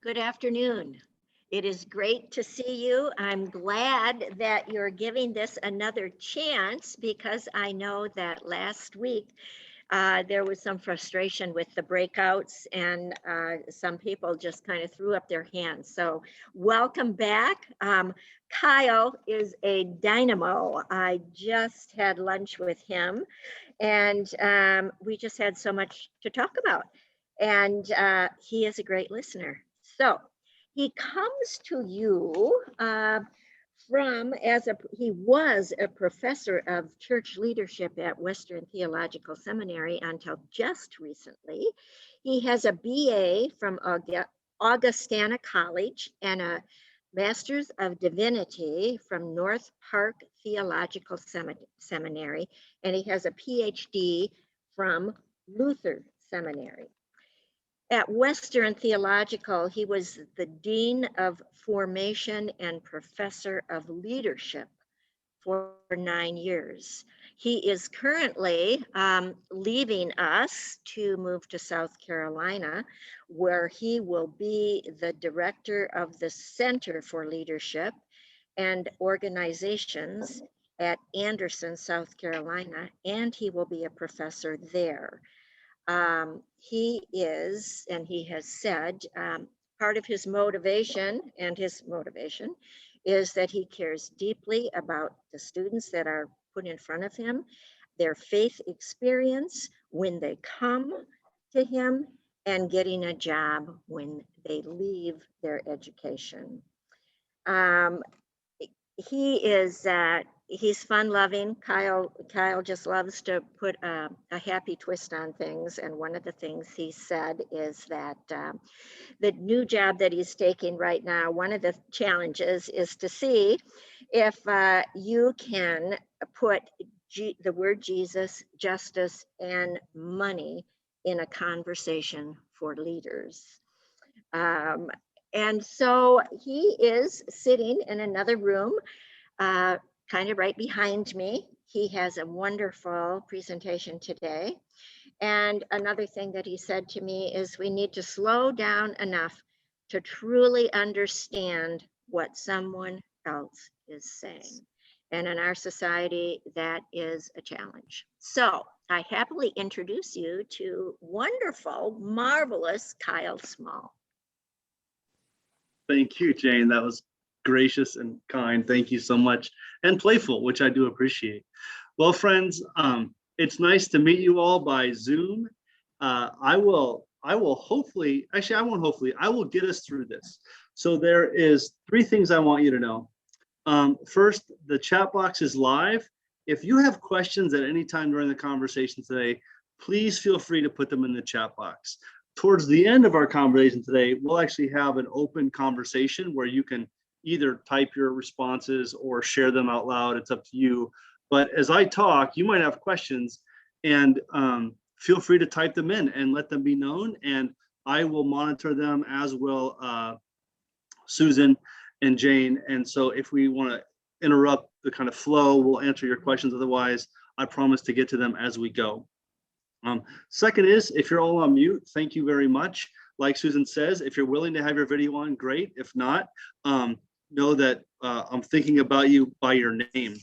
Good afternoon. It is great to see you. I'm glad that you're giving this another chance because I know that last week there was some frustration with the breakouts and some people just kind of threw up their hands. So welcome back. Kyle is a dynamo. I just had lunch with him and we just had so much to talk about. And he is a great listener. So he comes to you he was a professor of church leadership at Western Theological Seminary until just recently. He has a BA from Augustana College and a Master's of Divinity from North Park Theological Seminary, and he has a PhD from Luther Seminary. At Western Theological, he was the Dean of Formation and Professor of Leadership for 9 years. He is currently leaving us to move to South Carolina, where he will be the director of the Center for Leadership and Organizations at Anderson, South Carolina, and he will be a professor there. He is, and he has said, part of his motivation is that he cares deeply about the students that are put in front of him, their faith experience when they come to him, and getting a job when they leave their education. He's fun loving. Kyle just loves to put a happy twist on things. And one of the things he said is that the new job that he's taking right now, one of the challenges is to see if you can put the word Jesus, justice, and money in a conversation for leaders. And so he is sitting in another room, kind of right behind me. He has a wonderful presentation today. And another thing that he said to me is we need to slow down enough to truly understand what someone else is saying. And in our society, that is a challenge. So I happily introduce you to wonderful, marvelous Kyle Small. Thank you, Jane. That was gracious and kind. Thank you so much. And playful, which I do appreciate. Well, friends, it's nice to meet you all by Zoom. I will hopefully, actually, I won't hopefully, I will get us through this. So there is 3 things I want you to know. First, the chat box is live. If you have questions at any time during the conversation today, please feel free to put them in the chat box. Towards the end of our conversation today, we'll actually have an open conversation where you can either type your responses or share them out loud. It's up to you. But as I talk, you might have questions, and feel free to type them in and let them be known. And I will monitor them, as will Susan and Jane. And so if we want to interrupt the kind of flow, we'll answer your questions. Otherwise, I promise to get to them as we go. Second is, if you're all on mute, thank you very much. Like Susan says, if you're willing to have your video on, great. If not, know that I'm thinking about you by your name.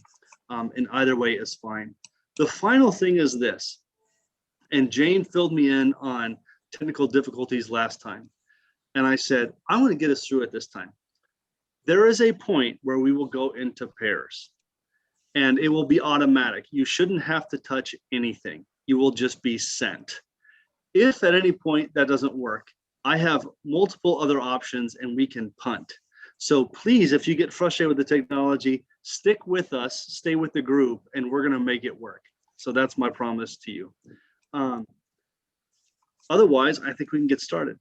In either way is fine. The final thing is this, and Jane filled me in on technical difficulties last time. And I said, I want to get us through it this time. There is a point where we will go into pairs, and it will be automatic. You shouldn't have to touch anything. You will just be sent. If at any point that doesn't work, I have multiple other options and we can punt. So please, if you get frustrated with the technology, stick with us, stay with the group, and we're gonna make it work. So that's my promise to you. Otherwise, I think we can get started.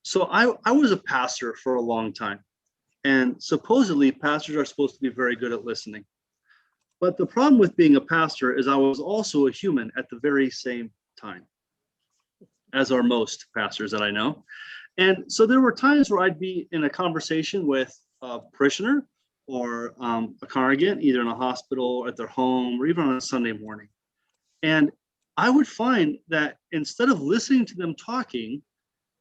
So I was a pastor for a long time, and supposedly pastors are supposed to be very good at listening. But the problem with being a pastor is I was also a human at the very same time, as are most pastors that I know. And so there were times where I'd be in a conversation with a parishioner or a congregant, either in a hospital or at their home or even on a Sunday morning. And I would find that instead of listening to them talking,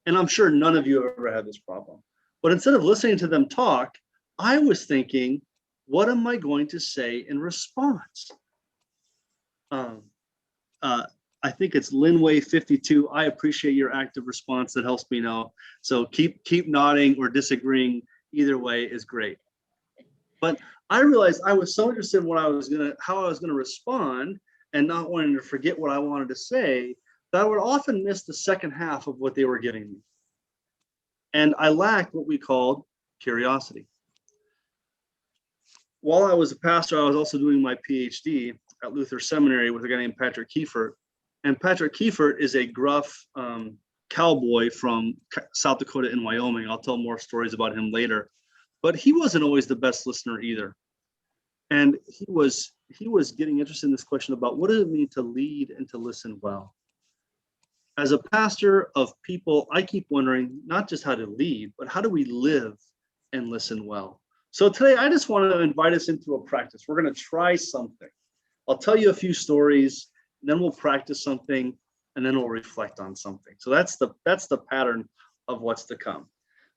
And I'm sure none of you have ever had this problem. But instead of listening to them talk, I was thinking, what am I going to say in response? Um, uh, I think it's Linway 52. I appreciate your active response. That helps me know. So keep nodding or disagreeing. Either way is great. But I realized I was so interested in how I was gonna respond, and not wanting to forget what I wanted to say, that I would often miss the second half of what they were giving me. And I lacked what we called curiosity. While I was a pastor, I was also doing my PhD at Luther Seminary with a guy named Patrick Kiefert. And Patrick Kiefert is a gruff cowboy from South Dakota and Wyoming. I'll tell more stories about him later. But he wasn't always the best listener either. And he was getting interested in this question about what does it mean to lead and to listen well. As a pastor of people, I keep wondering not just how to lead, but how do we live and listen well? So today, I just want to invite us into a practice. We're going to try something. I'll tell you a few stories, then we'll practice something, and then we'll reflect on something. So that's the pattern of what's to come.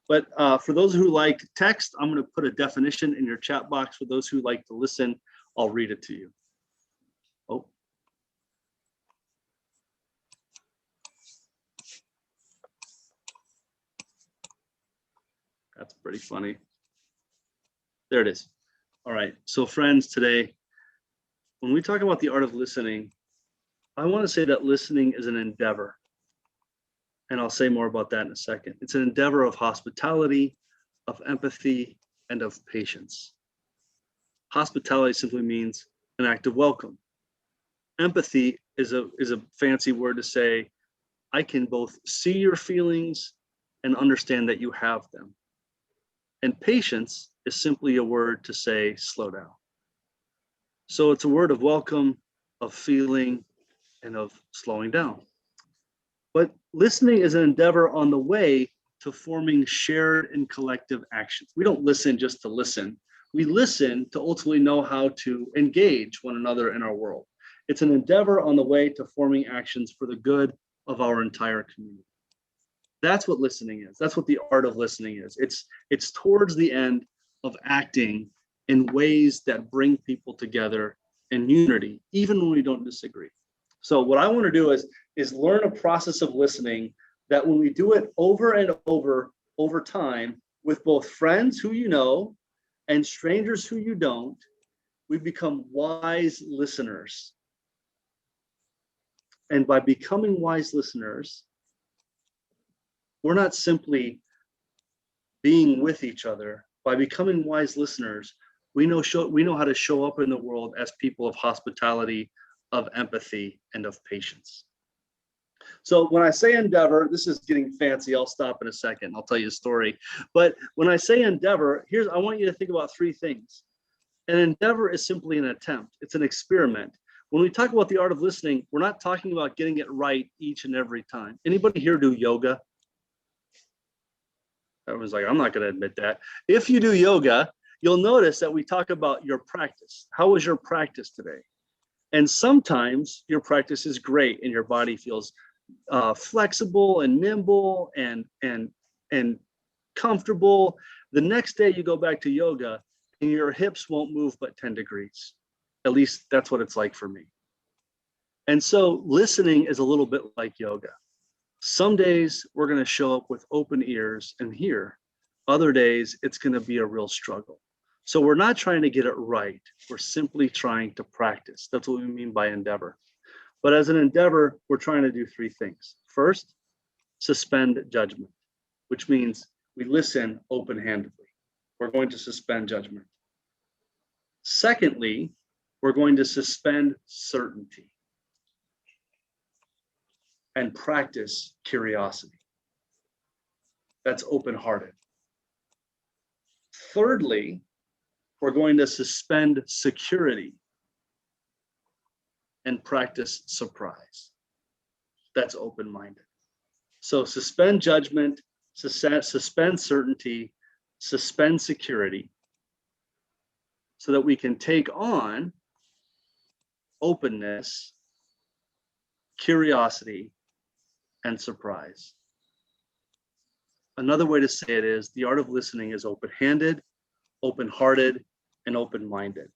But for those who like text, I'm going to put a definition in your chat box. For those who like to listen, I'll read it to you. Oh. That's pretty funny. There it is. All right. So friends, today, when we talk about the art of listening, I want to say that listening is an endeavor. And I'll say more about that in a second. It's an endeavor of hospitality, of empathy, and of patience. Hospitality simply means an act of welcome. Empathy is a fancy word to say, I can both see your feelings and understand that you have them. And patience is simply a word to say, slow down. So it's a word of welcome, of feeling, and of slowing down. But listening is an endeavor on the way to forming shared and collective actions. We don't listen just to listen. We listen to ultimately know how to engage one another in our world. It's an endeavor on the way to forming actions for the good of our entire community. That's what listening is. That's what the art of listening is. It's towards the end of acting in ways that bring people together in unity, even when we don't disagree. So what I want to do is learn a process of listening that when we do it over and over time with both friends who you know and strangers who you don't, we become wise listeners. And by becoming wise listeners, we're not simply being with each other. By becoming wise listeners, we know how to show up in the world as people of hospitality, of empathy, and of patience. So when I say endeavor, this is getting fancy. I'll stop in a second. I'll tell you a story. But when I say endeavor, I want you to think about three things. An endeavor is simply an attempt. It's an experiment. When we talk about the art of listening, we're not talking about getting it right each and every time. Anybody here do yoga? Everyone's like, I'm not going to admit that. If you do yoga, you'll notice that we talk about your practice. How was your practice today? And sometimes your practice is great and your body feels flexible and nimble and comfortable. The next day you go back to yoga and your hips won't move but 10 degrees. At least that's what it's like for me. And so listening is a little bit like yoga. Some days we're going to show up with open ears and hear. Other days it's going to be a real struggle. So we're not trying to get it right. We're simply trying to practice. That's what we mean by endeavor. But as an endeavor, we're trying to do three things. First, suspend judgment, which means we listen open-handedly. We're going to suspend judgment. Secondly, we're going to suspend certainty and practice curiosity. That's open-hearted. Thirdly, we're going to suspend security and practice surprise. That's open-minded. So suspend judgment, suspend certainty, suspend security, so that we can take on openness, curiosity, and surprise. Another way to say it is the art of listening is open-handed, open-hearted, and open-minded.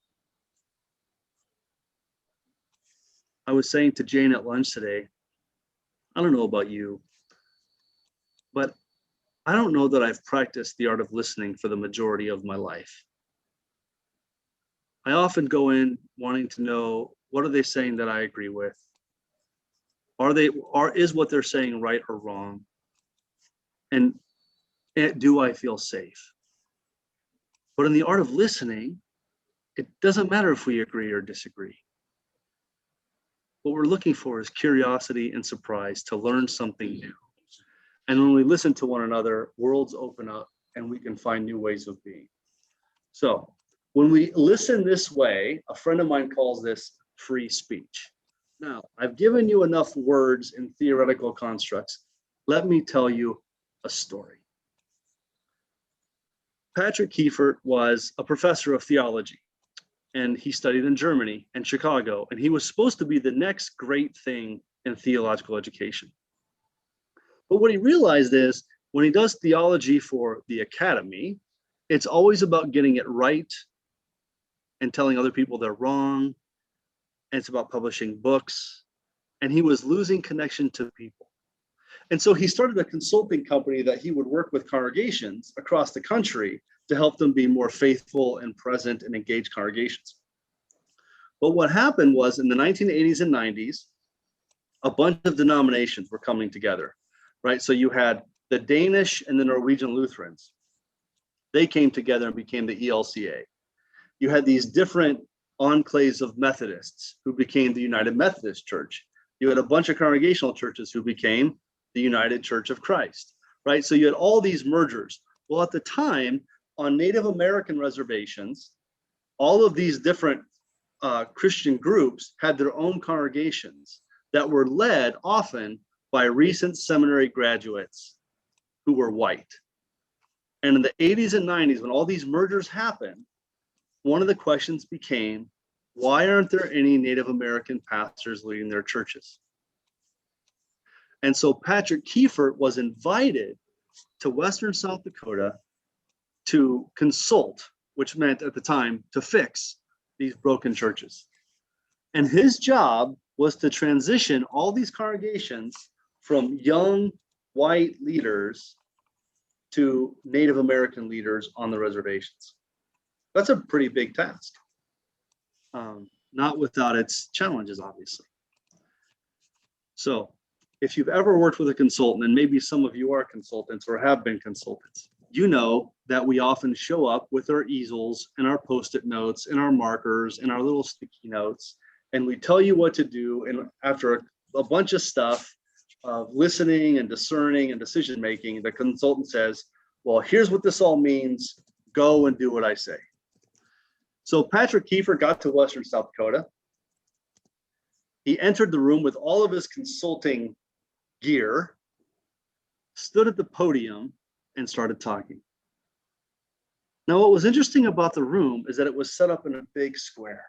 I was saying to Jane at lunch today, I don't know about you, but I don't know that I've practiced the art of listening for the majority of my life. I often go in wanting to know, what are they saying that I agree with? Is what they're saying right or wrong? And do I feel safe? But in the art of listening, it doesn't matter if we agree or disagree. What we're looking for is curiosity and surprise to learn something new. And when we listen to one another, worlds open up and we can find new ways of being. So when we listen this way, a friend of mine calls this free speech. Now, I've given you enough words and theoretical constructs. Let me tell you a story. Patrick Kiefert was a professor of theology, and he studied in Germany and Chicago, and he was supposed to be the next great thing in theological education. But what he realized is when he does theology for the academy, it's always about getting it right and telling other people they're wrong. And it's about publishing books. And he was losing connection to people. And so he started a consulting company that he would work with congregations across the country to help them be more faithful and present and engaged congregations. But what happened was in the 1980s and 90s, a bunch of denominations were coming together, right? So you had the Danish and the Norwegian Lutherans. They came together and became the ELCA. You had these different enclaves of Methodists who became the United Methodist Church. You had a bunch of congregational churches who became the United Church of Christ, right? So you had all these mergers. Well, at the time, on Native American reservations, all of these different Christian groups had their own congregations that were led often by recent seminary graduates who were white. And in the 80s and 90s, when all these mergers happened, one of the questions became, why aren't there any Native American pastors leading their churches? And so Patrick Kiefert was invited to Western South Dakota to consult, which meant at the time to fix these broken churches. And his job was to transition all these congregations from young white leaders to Native American leaders on the reservations. That's a pretty big task, not without its challenges, obviously. So if you've ever worked with a consultant, and maybe some of you are consultants or have been consultants, you know that we often show up with our easels and our Post-it notes and our markers and our little sticky notes, and we tell you what to do. And after a bunch of stuff of listening and discerning and decision making, the consultant says, well, here's what this all means. Go and do what I say. So Patrick Kiefert got to Western South Dakota. He entered the room with all of his consulting gear, stood at the podium, and started talking. Now, what was interesting about the room is that it was set up in a big square.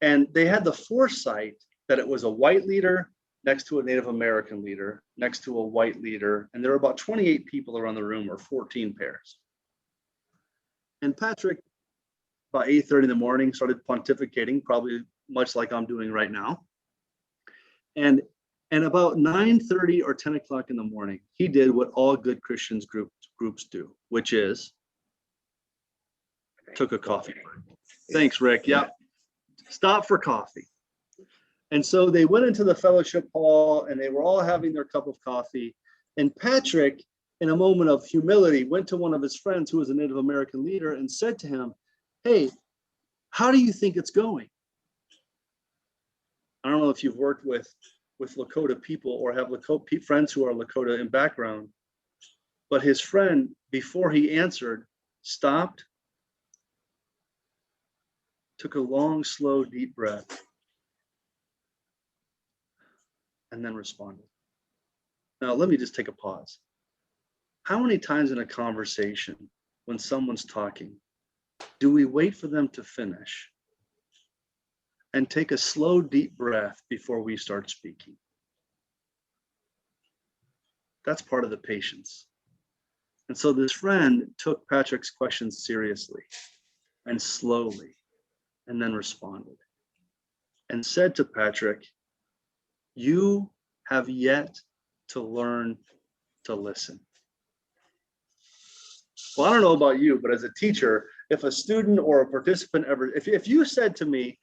And they had the foresight that it was a white leader next to a Native American leader, next to a white leader, and there were about 28 people around the room, or 14 pairs. And Patrick, about 8:30 in the morning, started pontificating, probably much like I'm doing right now. And about 9:30 or 10 o'clock in the morning, he did what all good Christians groups do, which is took a coffee break. Thanks, Rick. Yeah. Stop for coffee. And so they went into the fellowship hall and they were all having their cup of coffee. And Patrick, in a moment of humility, went to one of his friends who was a Native American leader and said to him, hey, how do you think it's going? I don't know if you've worked with Lakota people or have Lakota friends who are Lakota in background, but his friend, before he answered, stopped, took a long, slow, deep breath, and then responded. Now, let me just take a pause. How many times in a conversation, when someone's talking, do we wait for them to finish and take a slow, deep breath before we start speaking? That's part of the patience. And so this friend took Patrick's questions seriously and slowly, and then responded and said to Patrick, "You have yet to learn to listen." Well, I don't know about you, but as a teacher, if a student or a participant ever, if you said to me,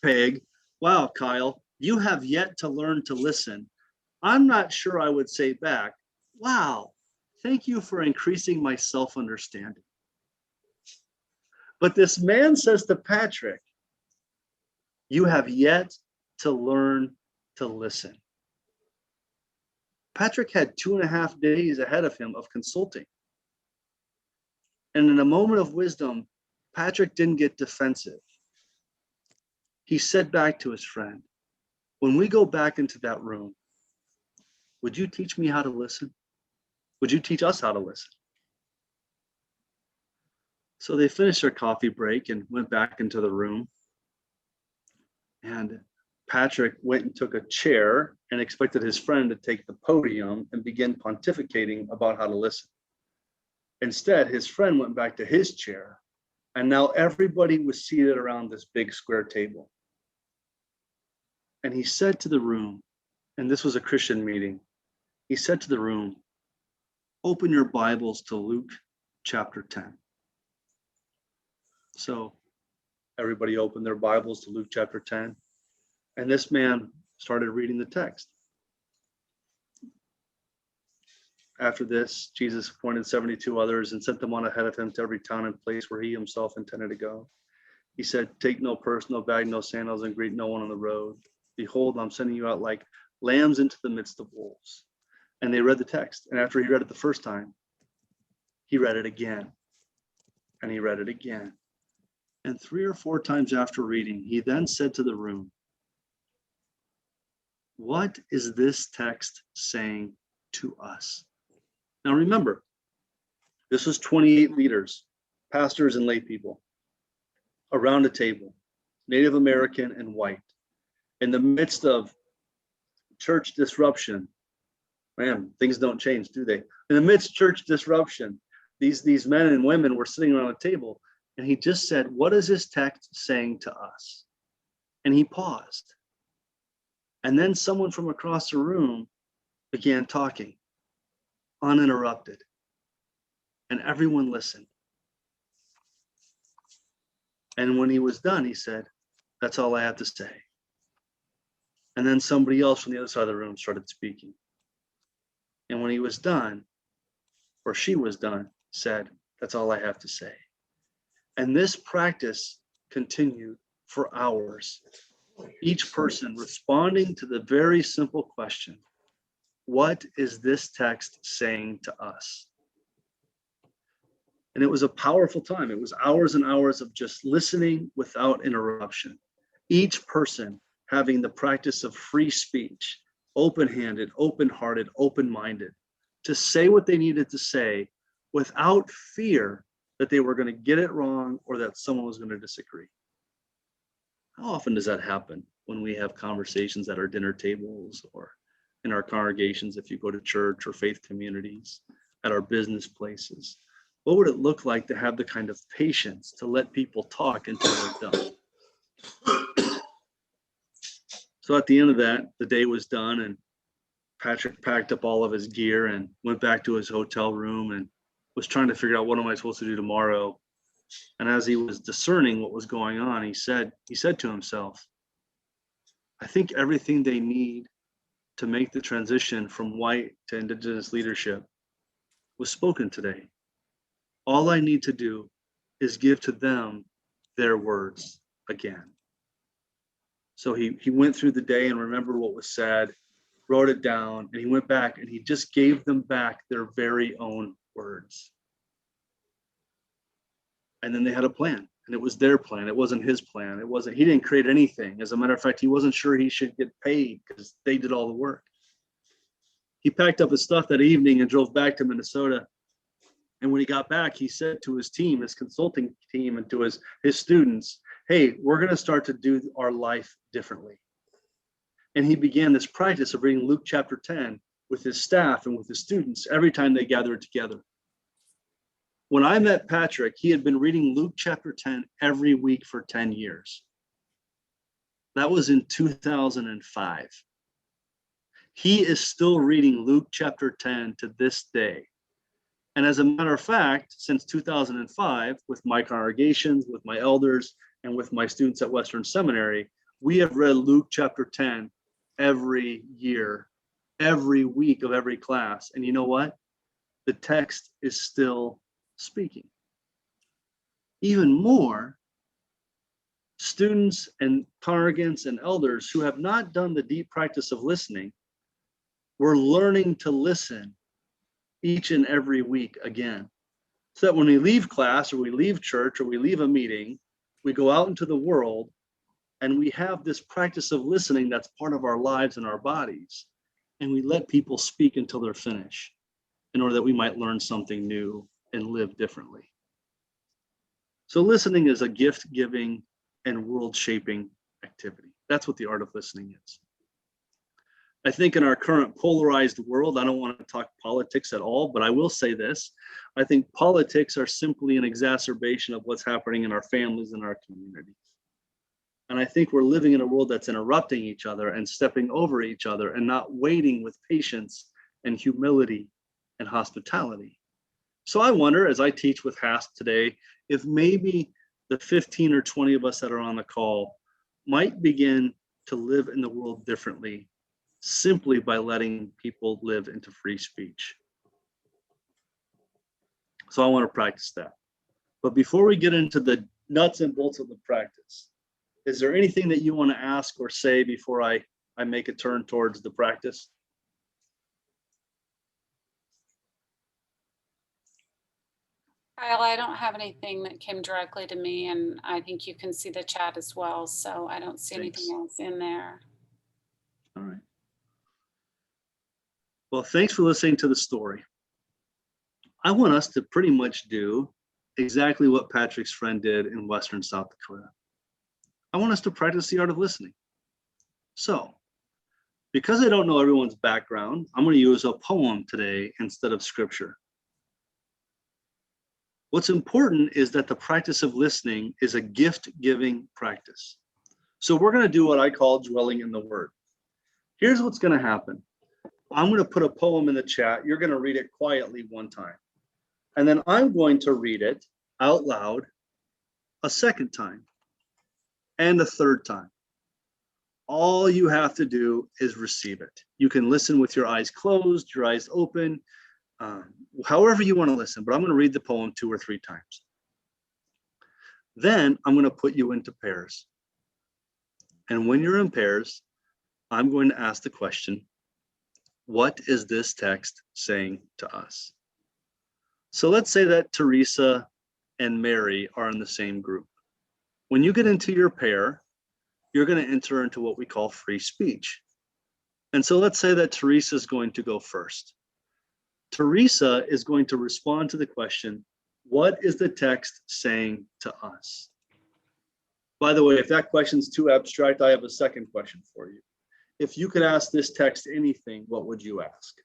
Peg, wow, Kyle, you have yet to learn to listen, I'm not sure I would say back, wow, thank you for increasing my self-understanding. But this man says to Patrick, you have yet to learn to listen. Patrick had 2.5 days ahead of him of consulting. And in a moment of wisdom, Patrick didn't get defensive. He said back to his friend, when we go back into that room, would you teach me how to listen? Would you teach us how to listen? So they finished their coffee break and went back into the room. And Patrick went and took a chair and expected his friend to take the podium and begin pontificating about how to listen. Instead, his friend went back to his chair, and now everybody was seated around this big square table. And he said to the room, and this was a Christian meeting, he said to the room, open your Bibles to Luke chapter 10. So everybody opened their Bibles to Luke chapter 10, and this man started reading the text. After this, Jesus appointed 72 others and sent them on ahead of him to every town and place where he himself intended to go. He said, take no purse, no bag, no sandals, and greet no one on the road. Behold, I'm sending you out like lambs into the midst of wolves. And they read the text. And after he read it the first time, he read it again. And he read it again. And 3 or 4 times after reading, he then said to the room, what is this text saying to us? Now remember, this was 28 leaders, pastors and lay people, around a table, Native American and white, in the midst of church disruption. Man, things don't change, do they? In the midst of church disruption, these men and women were sitting around a table, and he just said, what is this text saying to us? And he paused. And then someone from across the room began talking, uninterrupted. And everyone listened. And when he was done, he said, that's all I have to say. And then somebody else from the other side of the room started speaking. And when he was done, or she was done, said, that's all I have to say. And this practice continued for hours. Each person responding to the very simple question, what is this text saying to us? And it was a powerful time. It was hours and hours of just listening without interruption. Each person having the practice of free speech, open-handed, open-hearted, open-minded, to say what they needed to say without fear that they were going to get it wrong or that someone was going to disagree. How often does that happen when we have conversations at our dinner tables or in our congregations, if you go to church or faith communities, at our business places? What would it look like to have the kind of patience to let people talk until they're done? So at the end of that, the day was done, and Patrick packed up all of his gear and went back to his hotel room and was trying to figure out, what am I supposed to do tomorrow? And as he was discerning what was going on, he said to himself, I think everything they need to make the transition from white to indigenous leadership was spoken today. All I need to do is give to them their words again. So he went through the day and remembered what was said, wrote it down, and he went back and he just gave them back their very own words. And then they had a plan, and it was their plan. It wasn't his plan. He didn't create anything. As a matter of fact, he wasn't sure he should get paid because they did all the work. He packed up his stuff that evening and drove back to Minnesota. And when he got back, he said to his team, his consulting team, and to his students, hey, we're going to start to do our life differently. And he began this practice of reading Luke chapter 10 with his staff and with his students every time they gathered together. When I met Patrick, he had been reading Luke chapter 10 every week for 10 years. That was in 2005. He is still reading Luke chapter 10 to this day. And as a matter of fact, since 2005, with my congregations, with my elders, and with my students at Western Seminary, we have read Luke chapter 10 every year, every week of every class. And you know what? The text is still speaking. Even more, students and congregants and elders who have not done the deep practice of listening, we're learning to listen each and every week again. So that when we leave class or we leave church or we leave a meeting, we go out into the world and we have this practice of listening that's part of our lives and our bodies. And we let people speak until they're finished in order that we might learn something new and live differently. So listening is a gift-giving and world-shaping activity. That's what the art of listening is. I think in our current polarized world, I don't want to talk politics at all, but I will say this. I think politics are simply an exacerbation of what's happening in our families and our communities. And I think we're living in a world that's interrupting each other and stepping over each other and not waiting with patience and humility and hospitality. So I wonder, as I teach with HASP today, if maybe the 15 or 20 of us that are on the call might begin to live in the world differently simply by letting people live into free speech. So I want to practice that. But before we get into the nuts and bolts of the practice, is there anything that you want to ask or say before I make a turn towards the practice? Kyle, I don't have anything that came directly to me, and I think you can see the chat as well, so I don't see anything else in there. All right. Well, thanks for listening to the story. I want us to pretty much do exactly what Patrick's friend did in Western South Dakota. I want us to practice the art of listening. So, because I don't know everyone's background, I'm going to use a poem today instead of scripture. What's important is that the practice of listening is a gift-giving practice. So we're going to do what I call dwelling in the word. Here's what's going to happen. I'm going to put a poem in the chat. You're going to read it quietly one time. And then I'm going to read it out loud a second time and a third time. All you have to do is receive it. You can listen with your eyes closed, your eyes open, however you want to listen, but I'm going to read the poem 2 or 3 times. Then I'm going to put you into pairs. And when you're in pairs, I'm going to ask the question, what is this text saying to us? So let's say that Teresa and Mary are in the same group. When you get into your pair, you're going to enter into what we call free speech. And so let's say that Teresa is going to go first. Teresa is going to respond to the question, what is the text saying to us? By the way, if that question's too abstract, I have a second question for you. If you could ask this text anything, what would you ask?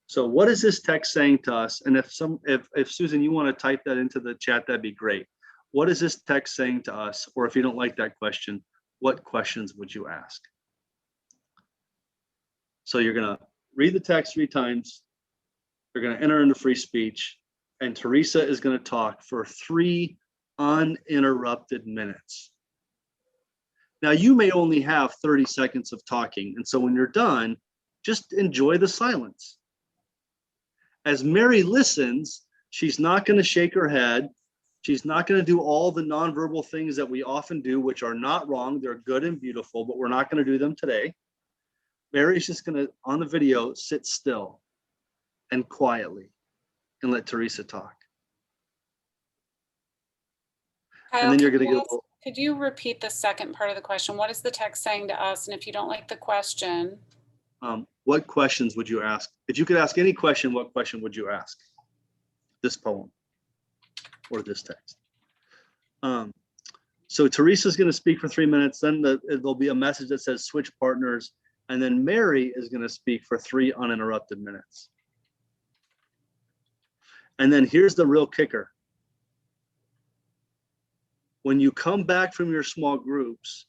So what is this text saying to us? And if Susan, you want to type that into the chat, that'd be great. What is this text saying to us? Or if you don't like that question, what questions would you ask? So you're going to read the text 3 times. You're going to enter into free speech. And Teresa is going to talk for 3 uninterrupted minutes. Now, you may only have 30 seconds of talking. And so when you're done, just enjoy the silence. As Mary listens, she's not going to shake her head. She's not going to do all the nonverbal things that we often do, which are not wrong. They're good and beautiful, but we're not going to do them today. Mary's just going to, on the video, sit still and quietly and let Teresa talk. Kyle, And then you're going to go. could you repeat the second part of the question? What is the text saying to us? And if you don't like the question, what questions would you ask? If you could ask any question, what question would you ask? This poem or this text. So Teresa's going to speak for 3 minutes. Then there'll be a message that says switch partners. And then Mary is going to speak for 3 uninterrupted minutes. And then here's the real kicker. When you come back from your small groups,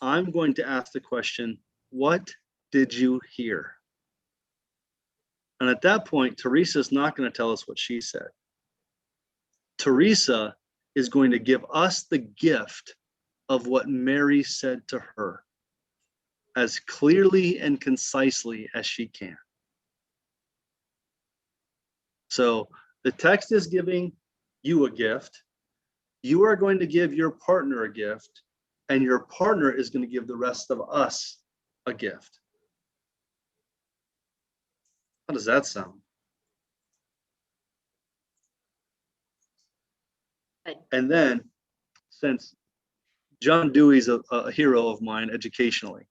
I'm going to ask the question, what did you hear? And at that point, Teresa's not going to tell us what she said. Teresa is going to give us the gift of what Mary said to her as clearly and concisely as she can. So the text is giving you a gift. You are going to give your partner a gift, and your partner is going to give the rest of us a gift. How does that sound? And then, since John Dewey's a hero of mine educationally,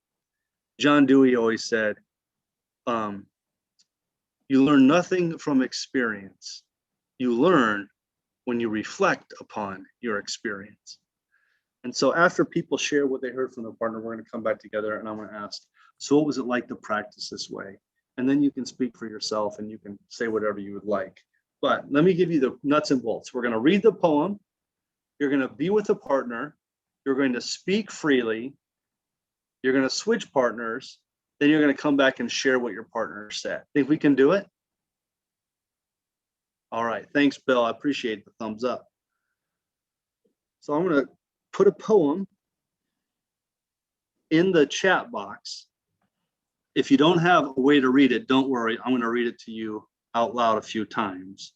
John Dewey always said, you learn nothing from experience. You learn when you reflect upon your experience. And so after people share what they heard from their partner, we're going to come back together and I'm going to ask, so what was it like to practice this way? And then you can speak for yourself and you can say whatever you would like. But let me give you the nuts and bolts. We're going to read the poem. You're going to be with a partner. You're going to speak freely. You're going to switch partners. Then you're going to come back and share what your partner said. Think we can do it? All right. Thanks, Bill. I appreciate the thumbs up. So I'm going to put a poem in the chat box. If you don't have a way to read it, don't worry. I'm going to read it to you out loud a few times.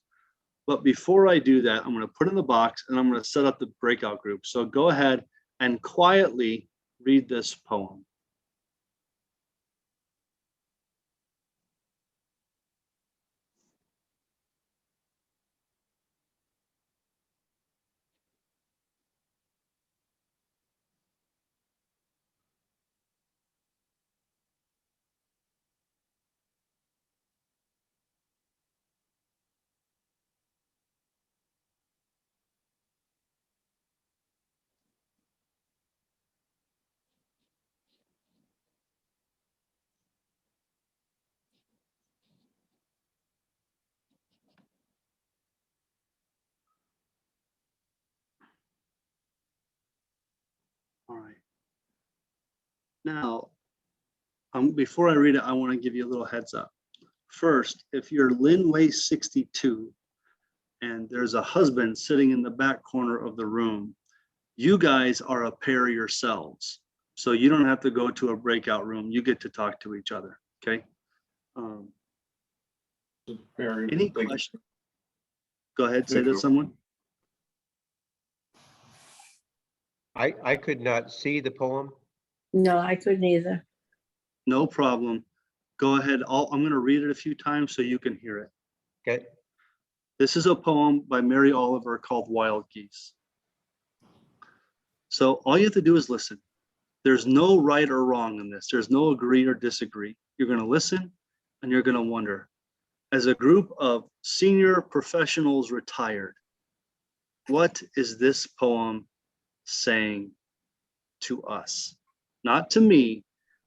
But before I do that, I'm going to put it in the box and I'm going to set up the breakout group. So go ahead and quietly read this poem. All right. Now, before I read it, I want to give you a little heads up. First, if you're Linway 62 and there's a husband sitting in the back corner of the room, you guys are a pair yourselves. So you don't have to go to a breakout room. You get to talk to each other. Okay. Any questions? Go ahead, say to someone. I could not see the poem. No, I couldn't either. No problem. Go ahead. I'm going to read it a few times so you can hear it. Okay. This is a poem by Mary Oliver called Wild Geese. So all you have to do is listen. There's no right or wrong in this. There's no agree or disagree. You're going to listen and you're going to wonder. As a group of senior professionals retired, what is this poem saying to us? Not to me,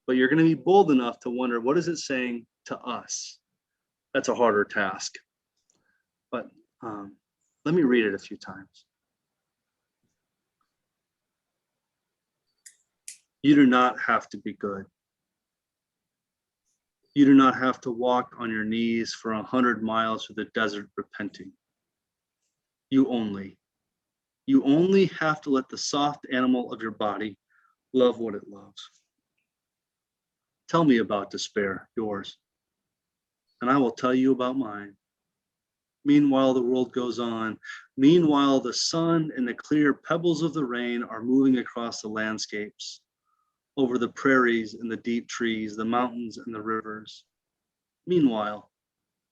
but you're going to be bold enough to wonder, what is it saying to us? That's a harder task. But let me read it a few times. You do not have to be good. You do not have to walk on your knees for 100 miles through the desert repenting. You only have to let the soft animal of your body love what it loves. Tell me about despair, yours, and I will tell you about mine. Meanwhile, the world goes on. Meanwhile, the sun and the clear pebbles of the rain are moving across the landscapes, over the prairies and the deep trees, the mountains and the rivers. Meanwhile,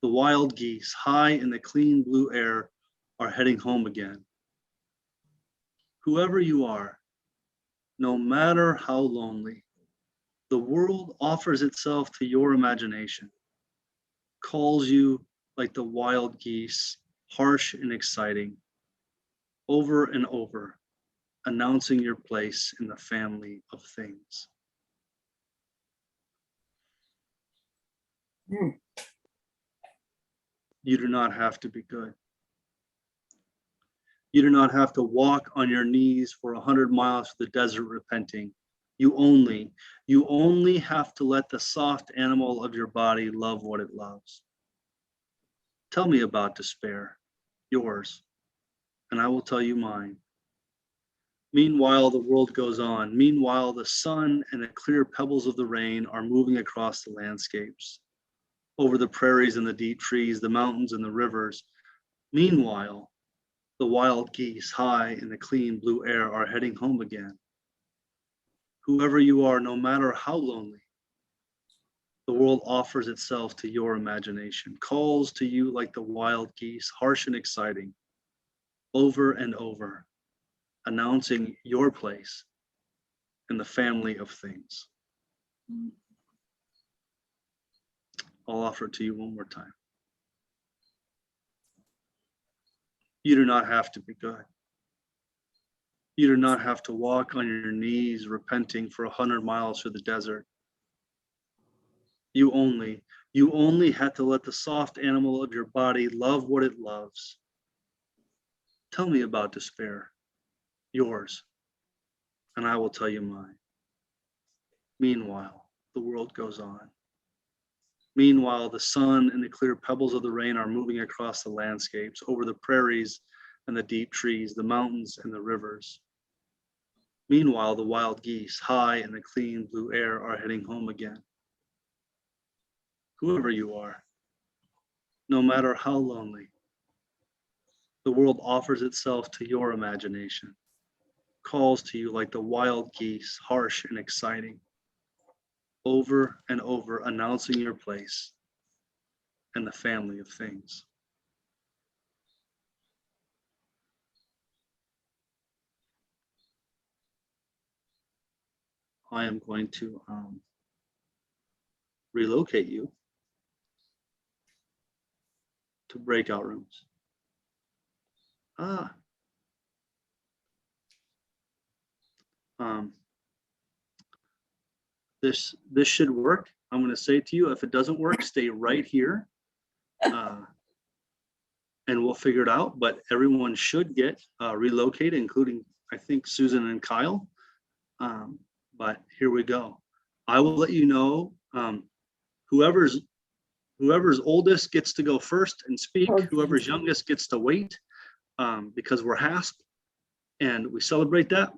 the wild geese, high in the clean blue air, are heading home again. Whoever you are, no matter how lonely, the world offers itself to your imagination, calls you like the wild geese, harsh and exciting, over and over, announcing your place in the family of things. You do not have to be good. You do not have to walk on your knees for 100 miles through the desert repenting. You only have to let the soft animal of your body love what it loves. Tell me about despair, yours, and I will tell you mine. Meanwhile, the world goes on. Meanwhile, the sun and the clear pebbles of the rain are moving across the landscapes, over the prairies and the deep trees, the mountains and the rivers. Meanwhile, the wild geese high in the clean blue air are heading home again. Whoever you are, no matter how lonely, the world offers itself to your imagination, calls to you like the wild geese, harsh and exciting, over and over, announcing your place in the family of things. I'll offer it to you one more time. You do not have to be good. You do not have to walk on your knees repenting for 100 miles through the desert. You only have to let the soft animal of your body love what it loves. Tell me about despair, yours, and I will tell you mine. Meanwhile, the world goes on. Meanwhile, the sun and the clear pebbles of the rain are moving across the landscapes, over the prairies and the deep trees, the mountains and the rivers. Meanwhile, the wild geese, high in the clean blue air, are heading home again. Whoever you are, no matter how lonely, the world offers itself to your imagination, calls to you like the wild geese, harsh and exciting, over and over announcing your place in the family of things. I am going to relocate you to breakout rooms. Um, this should work. I'm going to say to you, if it doesn't work, stay right here, and we'll figure it out. But everyone should get relocated, including I think Susan and Kyle. But here we go. I will let you know. Whoever's oldest gets to go first and speak. Okay. Whoever's youngest gets to wait, because we're HASP and we celebrate that.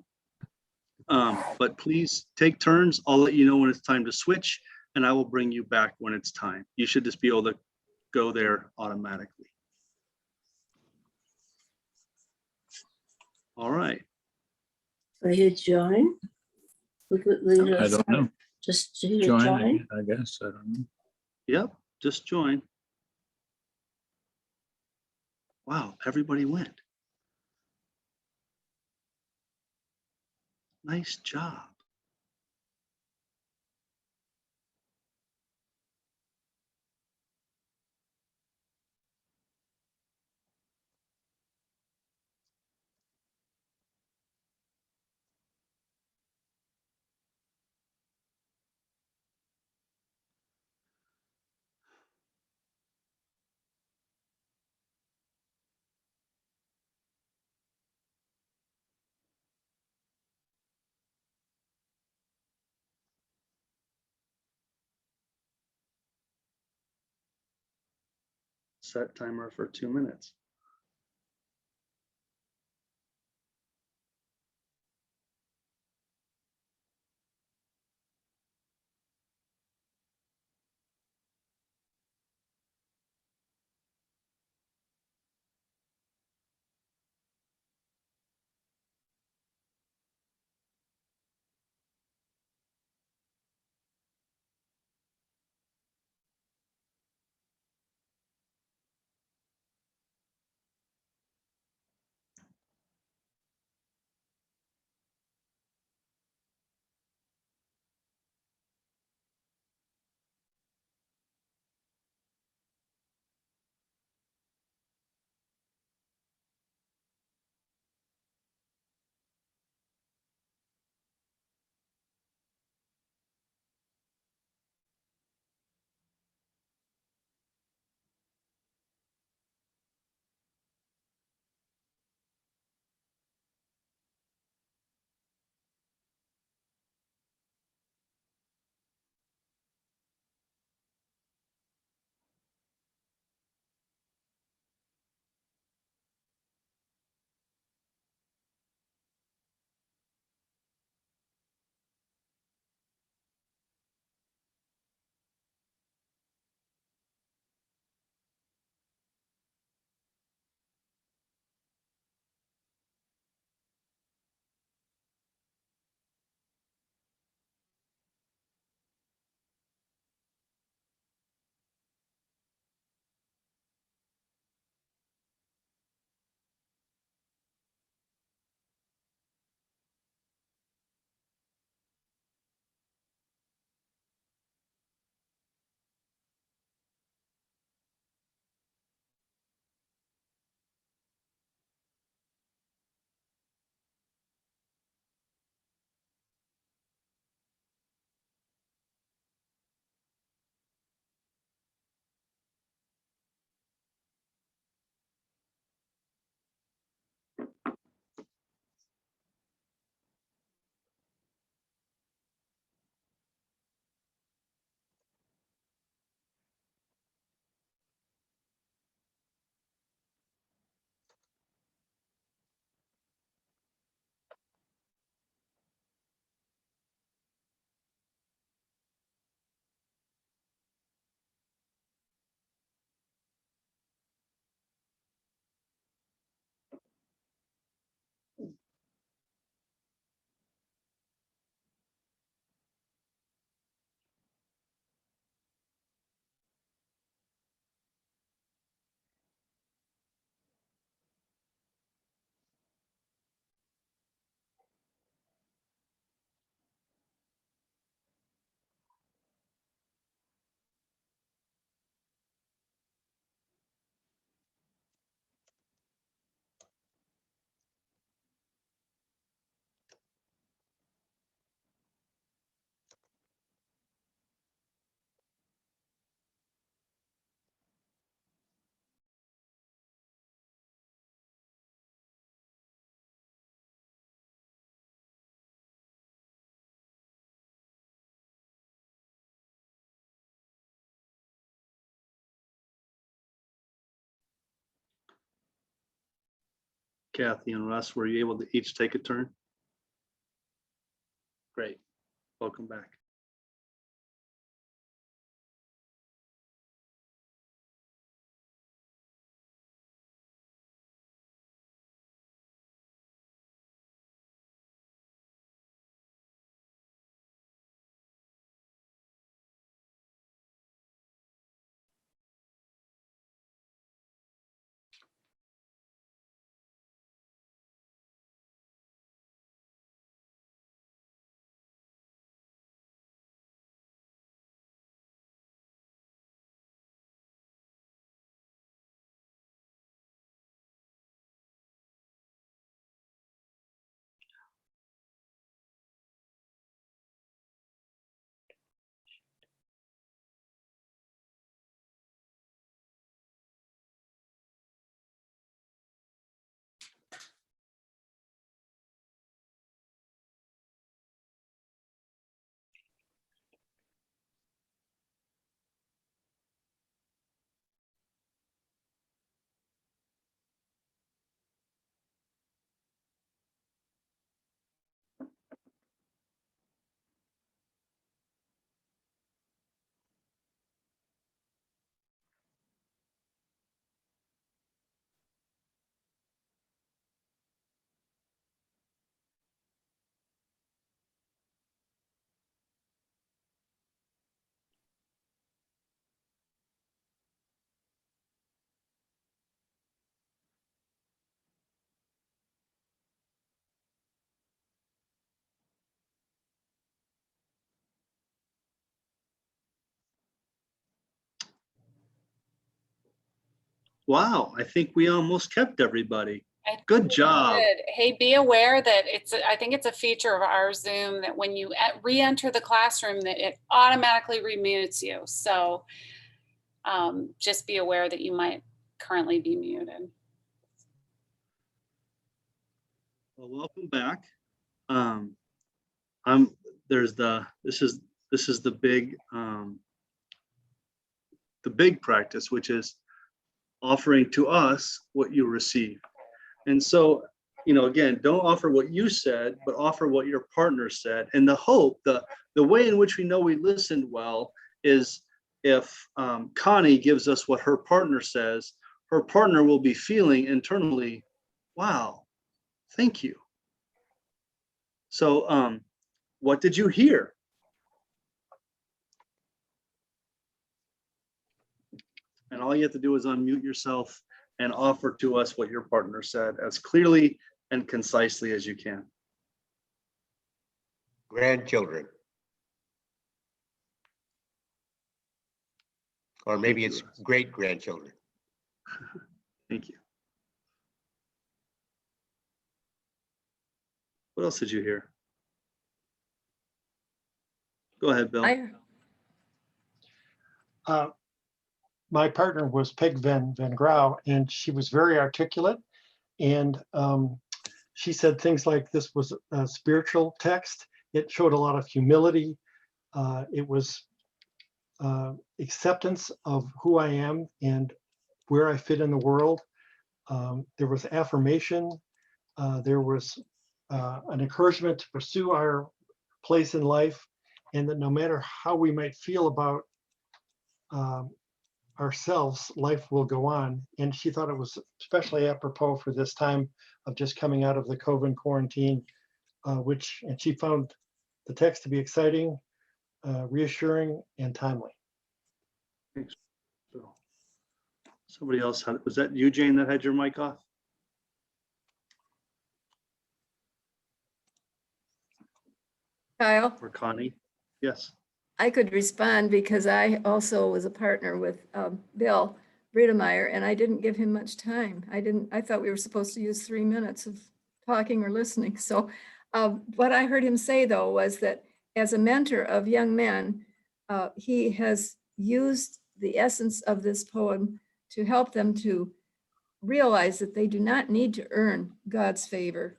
But please take turns. I'll let you know when it's time to switch, and I will bring you back when it's time. You should just be able to go there automatically. All right. So you join? I don't know. Just do you Join, join? I guess, I don't know. Yep, just join. Wow, everybody went. Nice job. Set timer for 2 minutes. Kathy and Russ, were you able to each take a turn? Great. Welcome back. Wow, I think we almost kept everybody. I think Good we job. did. Hey, be aware that I think it's a feature of our Zoom that when you re-enter the classroom, that it automatically remutes you. So just be aware that you might currently be muted. Well, welcome back. This is the big practice, which is offering to us what you receive. And so, again, don't offer what you said, but offer what your partner said. And the hope, the way in which we know we listened well is if Connie gives us what her partner says, her partner will be feeling internally, wow, thank you. So what did you hear? And all you have to do is unmute yourself and offer to us what your partner said as clearly and concisely as you can. Grandchildren. Or maybe Thank you, it's Russ. great-grandchildren. Thank you. What else did you hear? Go ahead, Bill. My partner was Peg Van Grau, and she was very articulate. And she said things like this was a spiritual text. It showed a lot of humility. It was acceptance of who I am and where I fit in the world. There was affirmation. There was an encouragement to pursue our place in life, and that no matter how we might feel about ourselves, life will go on. And she thought it was especially apropos for this time of just coming out of the COVID quarantine, and she found the text to be exciting, reassuring, and timely. Thanks, Bill. Somebody else was that you, Jane, that had your mic off? Kyle, Or Connie? Yes. I could respond because I also was a partner with Bill Bredemeyer, and I didn't give him much time. I thought we were supposed to use 3 minutes of talking or listening. So what I heard him say, though, was that as a mentor of young men, he has used the essence of this poem to help them to realize that they do not need to earn God's favor,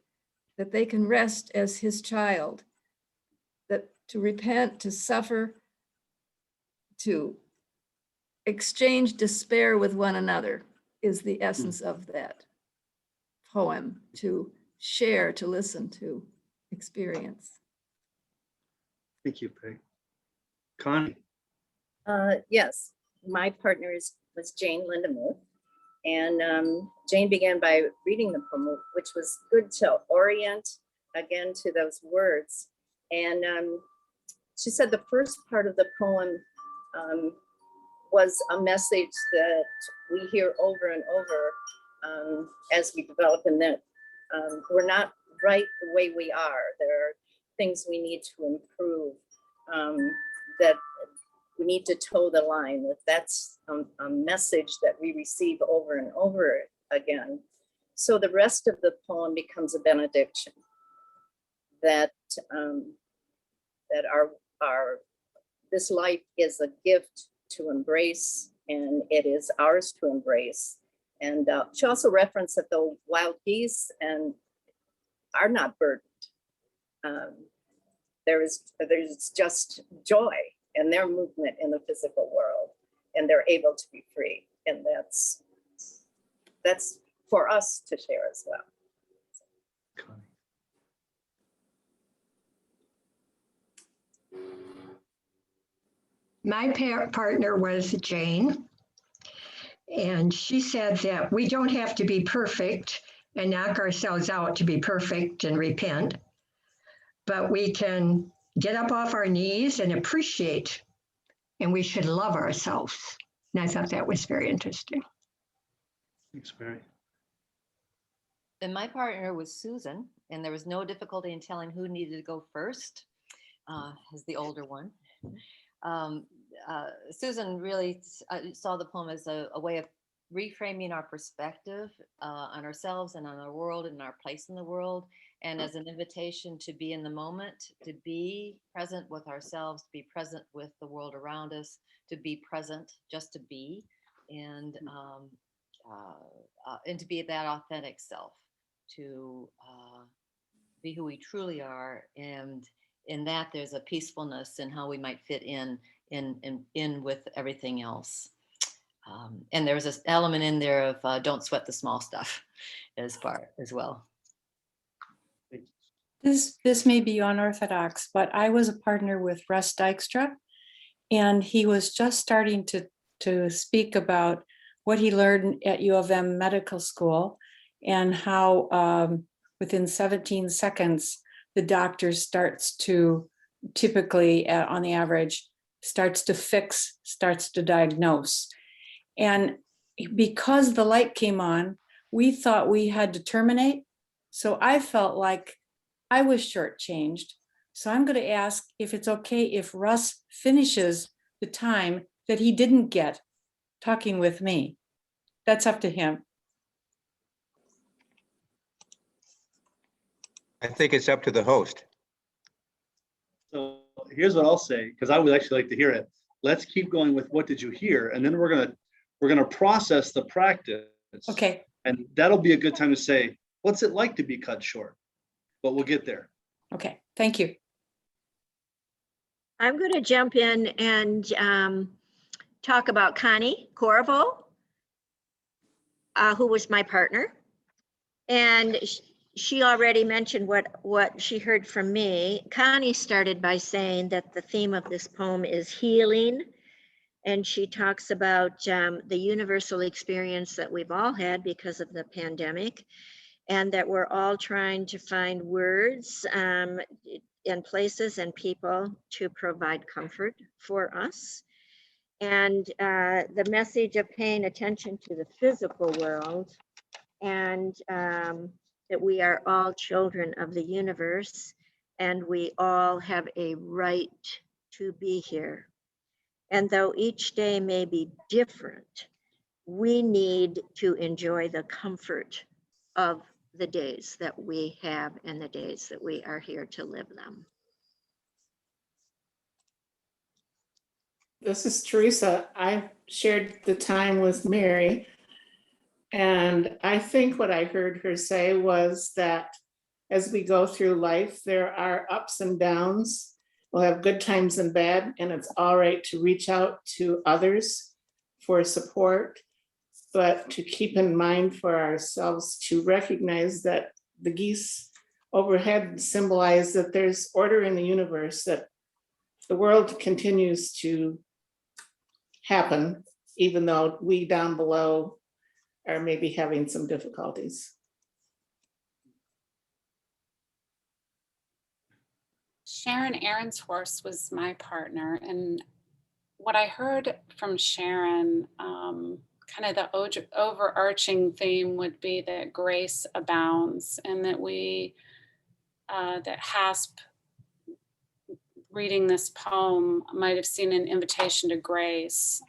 that they can rest as his child, that to repent, to suffer, to exchange despair with one another is the essence of that poem to share, to listen to, experience. Thank you, Peg. Connie. Yes, my partner was Jane Lindemuth. And Jane began by reading the poem, which was good to orient again to those words. And she said the first part of the poem was a message that we hear over and over as we develop, and that we're not right the way we are. There are things we need to improve, that we need to toe the line. That's a message that we receive over and over again. So the rest of the poem becomes a benediction that that this life is a gift to embrace, and it is ours to embrace. And she also referenced that the wild geese are not burdened. There's just joy and their movement in the physical world, and they're able to be free. And that's for us to share as well. Connie. My partner was Jane, and she said that we don't have to be perfect and knock ourselves out to be perfect and repent, but we can get up off our knees and appreciate, and we should love ourselves. And I thought that was very interesting. Thanks, Mary. And my partner was Susan, and there was no difficulty in telling who needed to go first, as the older one. Susan really saw the poem as a way of reframing our perspective on ourselves and on our world and our place in the world, and as an invitation to be in the moment, to be present with ourselves, to be present with the world around us, to be present, just to be, and to be that authentic self, to be who we truly are. And in that, there's a peacefulness in how we might fit in with everything else. And there's this element in there of don't sweat the small stuff as well. This may be unorthodox, but I was a partner with Russ Dykstra, and he was just starting to speak about what he learned at U of M medical school, and how within 17 seconds, the doctor starts to typically, on the average, starts to fix, starts to diagnose. And because the light came on, we thought we had to terminate. So I felt like I was shortchanged. So I'm going to ask if it's okay if Russ finishes the time that he didn't get talking with me. That's up to him. I think it's up to the host. So here's what I'll say, because I would actually like to hear it. Let's keep going with what did you hear, and then we're gonna process the practice. Okay. And that'll be a good time to say, what's it like to be cut short? But we'll get there. Okay. Thank you. I'm going to jump in and talk about Connie Corvo, who was my partner. And she already mentioned what she heard from me. Connie started by saying that the theme of this poem is healing. And she talks about the universal experience that we've all had because of the pandemic, and that we're all trying to find words and places and people to provide comfort for us. And the message of paying attention to the physical world, and that we are all children of the universe, and we all have a right to be here. And though each day may be different, we need to enjoy the comfort of the days that we have and the days that we are here to live them. This is Teresa. I shared the time with Mary, and I think what I heard her say was that as we go through life, there are ups and downs. We'll have good times and bad, and it's all right to reach out to others for support. but to keep in mind for ourselves to recognize that the geese overhead symbolize that there's order in the universe, that the world continues to happen, even though we down below are maybe having some difficulties. Sharon Aaronsworth was my partner, and what I heard from Sharon, kind of the overarching theme would be that grace abounds, and that that Hasp, reading this poem, might have seen an invitation to grace.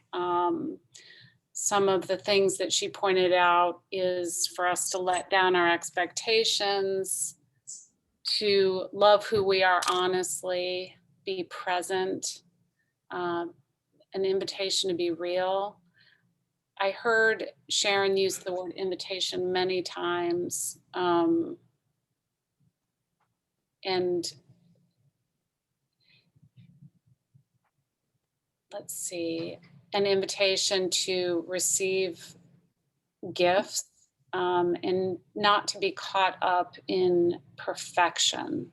Some of the things that she pointed out is for us to let down our expectations, to love who we are honestly, be present, an invitation to be real. I heard Sharon use the word invitation many times. And let's see, an invitation to receive gifts, and not to be caught up in perfection.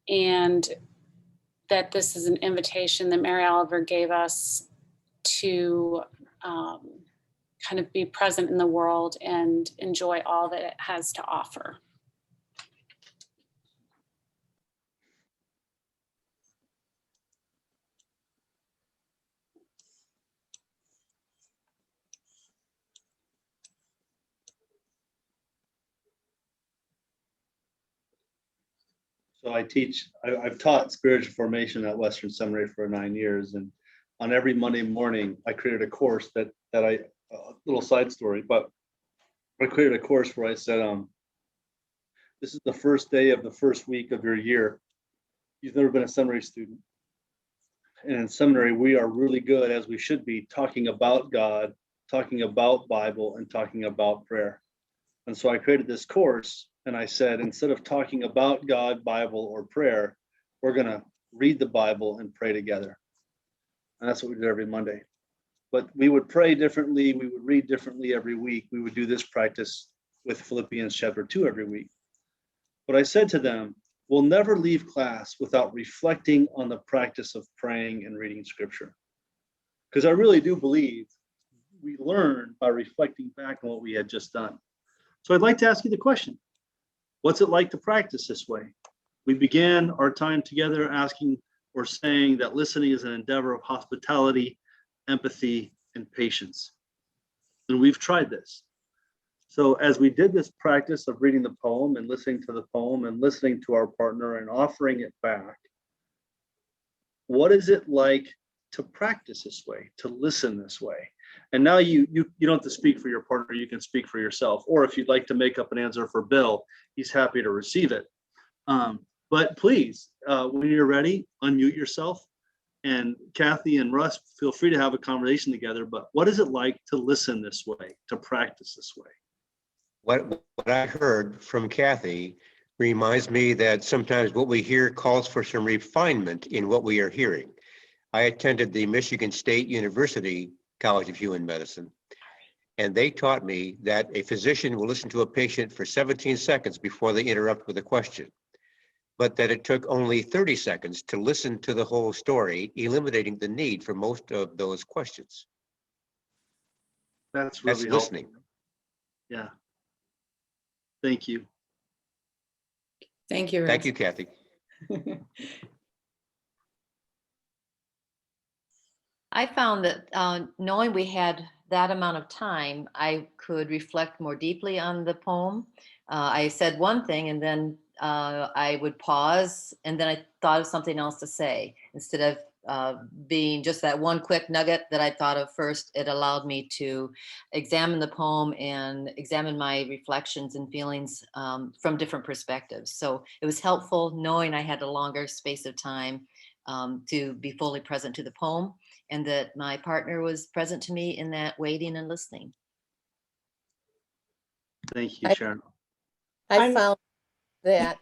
And that this is an invitation that Mary Oliver gave us to kind of be present in the world and enjoy all that it has to offer. So I've taught spiritual formation at Western Seminary for 9 years. And on every Monday morning, I created a course a little side story, but I created a course where I said, this is the first day of the first week of your year. You've never been a seminary student. And in seminary, we are really good, as we should be, talking about God, talking about Bible, and talking about prayer. And so I created this course, and I said, instead of talking about God, Bible, or prayer, we're going to read the Bible and pray together. And that's what we did every Monday. But we would pray differently. We would read differently every week. We would do this practice with Philippians chapter 2 every week. But I said to them, we'll never leave class without reflecting on the practice of praying and reading scripture. Because I really do believe we learn by reflecting back on what we had just done. So I'd like to ask you the question, what's it like to practice this way? We began our time together asking or saying that listening is an endeavor of hospitality, empathy, and patience. And we've tried this. So as we did this practice of reading the poem and listening to the poem and listening to our partner and offering it back, what is it like to practice this way, to listen this way? And now you don't have to speak for your partner, you can speak for yourself. Or if you'd like to make up an answer for Bill, he's happy to receive it. But please, when you're ready, unmute yourself. And Kathy and Russ, feel free to have a conversation together. But what is it like to listen this way, to practice this way? What I heard from Kathy reminds me that sometimes what we hear calls for some refinement in what we are hearing. I attended the Michigan State University College of Human Medicine, and they taught me that a physician will listen to a patient for 17 seconds before they interrupt with a question, but that it took only 30 seconds to listen to the whole story, eliminating the need for most of those questions. That's really helpful. Listening. Yeah. Thank you. Thank you. Thank you, Kathy. I found that knowing we had that amount of time, I could reflect more deeply on the poem. I said one thing and then I would pause and then I thought of something else to say. Instead of being just that one quick nugget that I thought of first, it allowed me to examine the poem and examine my reflections and feelings from different perspectives. So it was helpful knowing I had a longer space of time to be fully present to the poem, and that my partner was present to me in that waiting and listening. Thank you, Sharon. I found that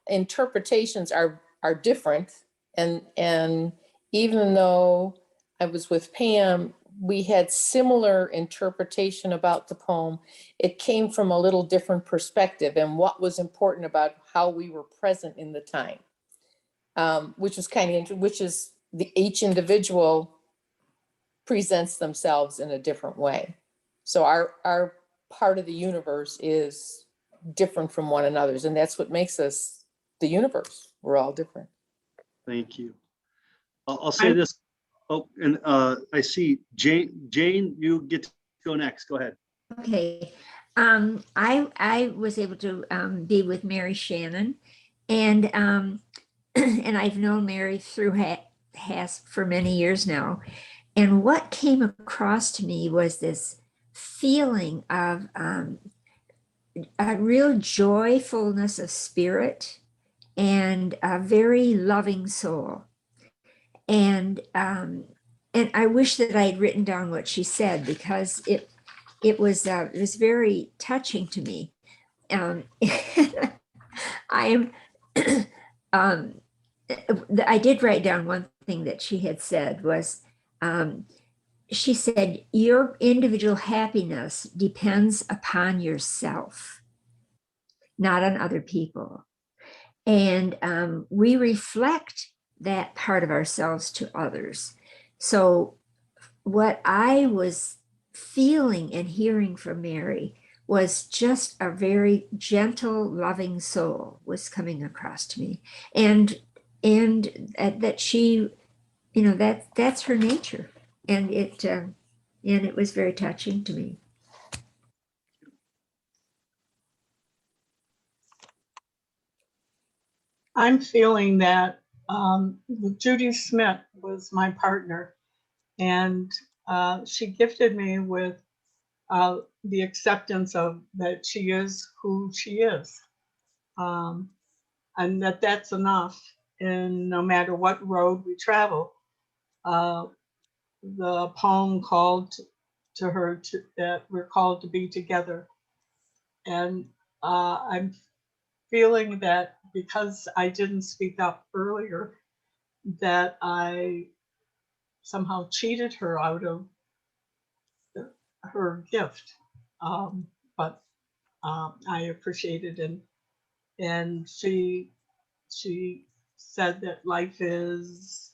interpretations are different, and even though I was with Pam, we had similar interpretation about the poem. It came from a little different perspective and what was important about how we were present in the time, which was kind of interesting, which is each individual presents themselves in a different way. So our part of the universe is different from one another's, and that's what makes us the universe. We're all different. Thank you. I'll say this. Oh, and I see Jane. Jane, you get to go next. Go ahead. Okay. I was able to be with Mary Shannon, and and I've known Mary through Has for many years now. And what came across to me was this feeling of a real joyfulness of spirit and a very loving soul. And I wish that I had written down what she said, because it was very touching to me. I I did write down one thing that she had said was, she said, your individual happiness depends upon yourself, not on other people. And we reflect that part of ourselves to others. So what I was feeling and hearing from Mary was just a very gentle, loving soul was coming across to me. And that she, that's her nature. And it was very touching to me. I'm feeling that Judy Smith was my partner, and she gifted me with the acceptance of that she is who she is, and that's enough. And no matter what road we travel, the poem called to her that we're called to be together. And I'm feeling that because I didn't speak up earlier, that I somehow cheated her out of her gift. But I appreciate it, and she said that life is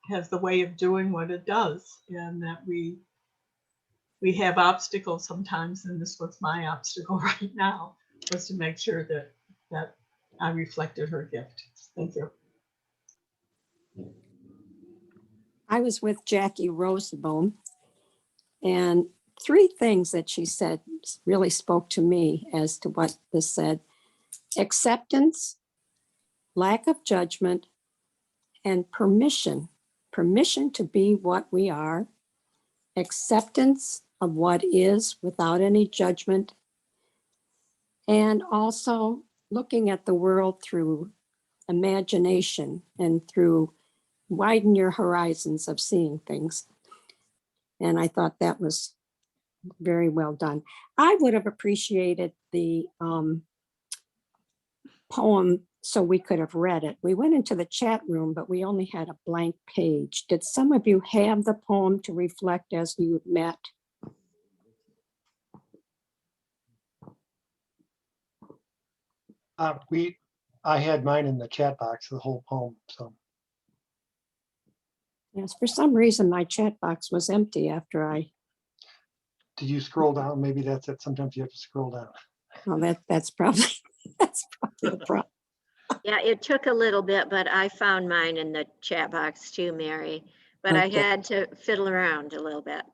has the way of doing what it does, and that we have obstacles sometimes, and this was my obstacle right now, was to make sure that I reflected her gift. Thank you. I was with Jackie Rosenbaum, and three things that she said really spoke to me as to what this said: acceptance, lack of judgment, and permission. Permission to be what we are, acceptance of what is without any judgment, and also looking at the world through imagination and through widen your horizons of seeing things. And I thought that was very well done. I would have appreciated the poem so we could have read it. We went into the chat room, but we only had a blank page. Did some of you have the poem to reflect as you met? I had mine in the chat box, the whole poem. So Yes, for some reason my chat box was empty after I. Did you scroll down? Maybe that's it. Sometimes you have to scroll down. Well, that's probably the problem. Yeah, it took a little bit, but I found mine in the chat box too, Mary. But I Okay. had to fiddle around a little bit.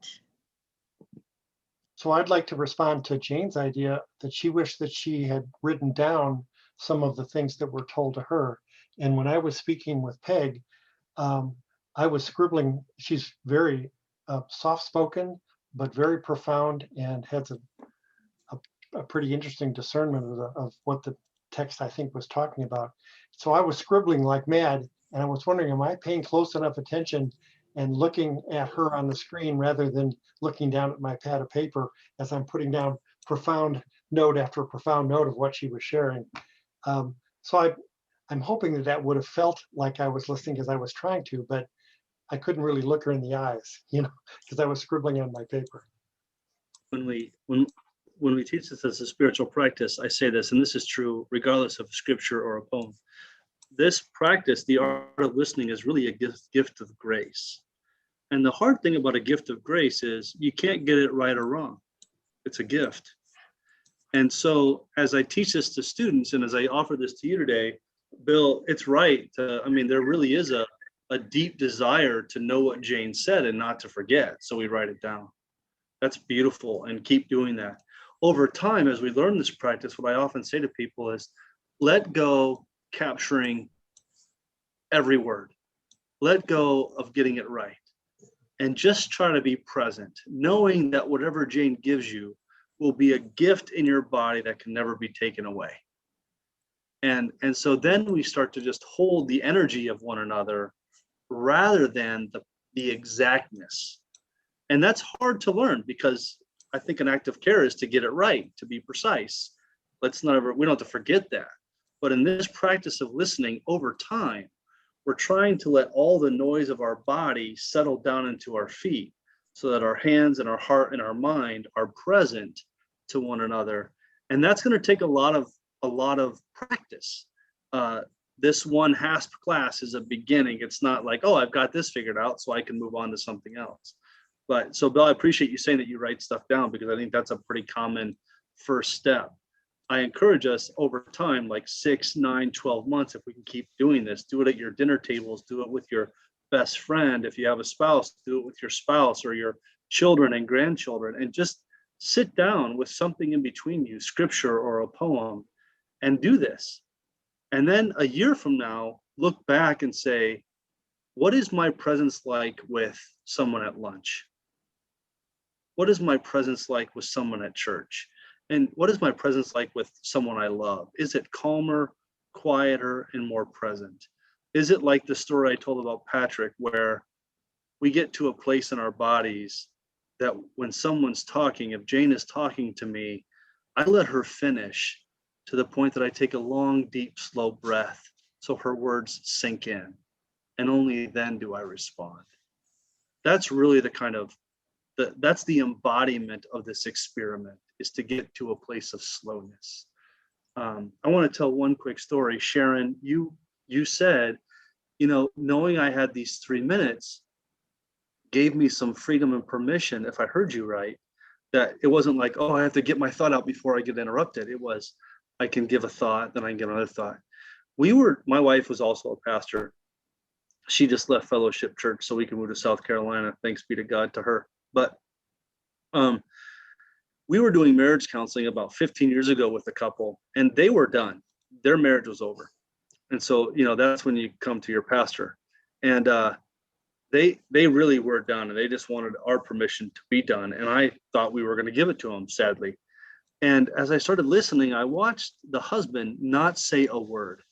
So I'd like to respond to Jane's idea that she wished that she had written down some of the things that were told to her. And when I was speaking with Peg, I was scribbling. She's very soft-spoken, but very profound, and has a pretty interesting discernment of what the text, I think, was talking about. So I was scribbling like mad, and I was wondering, am I paying close enough attention and looking at her on the screen rather than looking down at my pad of paper as I'm putting down profound note after profound note of what she was sharing. So I'm hoping that would have felt like I was listening, as I was trying to, but I couldn't really look her in the eyes, because I was scribbling on my paper. When we teach this as a spiritual practice, I say this, and this is true regardless of scripture or a poem. This practice, the art of listening, is really a gift of grace. And the hard thing about a gift of grace is you can't get it right or wrong. It's a gift. And so as I teach this to students and as I offer this to you today, Bill, it's right. There really is a deep desire to know what Jane said and not to forget. So we write it down. That's beautiful, and keep doing that. Over time, as we learn this practice, what I often say to people is let go capturing every word. Let go of getting it right. And just try to be present, knowing that whatever Jane gives you will be a gift in your body that can never be taken away. And so then we start to just hold the energy of one another rather than the exactness. And that's hard to learn because I think an act of care is to get it right, to be precise. We don't have to forget that. But in this practice of listening over time, we're trying to let all the noise of our body settle down into our feet so that our hands and our heart and our mind are present to one another. And that's going to take a lot of practice. This one HASP class is a beginning. It's not like, oh, I've got this figured out, so I can move on to something else. But so, Bill, I appreciate you saying that you write stuff down, because I think that's a pretty common first step. I encourage us over time, like 6, 9, 12 months, if we can keep doing this, do it at your dinner tables, do it with your best friend. If you have a spouse, do it with your spouse or your children and grandchildren, and just sit down with something in between you, scripture or a poem, and do this. And then a year from now, look back and say, what is my presence like with someone at lunch? What is my presence like with someone at church? And what is my presence like with someone I love? Is it calmer, quieter, and more present? Is it like the story I told about Patrick, where we get to a place in our bodies that when someone's talking, if Jane is talking to me, I let her finish to the point that I take a long, deep, slow breath so her words sink in. And only then do I respond. That's really that's the embodiment of this experiment, is to get to a place of slowness. I want to tell one quick story. Sharon, you said, knowing I had these 3 minutes gave me some freedom and permission, if I heard you right, that it wasn't like, oh, I have to get my thought out before I get interrupted. It was, I can give a thought, then I can give another thought. My wife was also a pastor. She just left Fellowship Church so we can move to South Carolina. Thanks be to God to her. But we were doing marriage counseling about 15 years ago with a couple, and they were done. Their marriage was over. And so, that's when you come to your pastor. And they really were done, and they just wanted our permission to be done. And I thought we were going to give it to them, sadly. And as I started listening, I watched the husband not say a word.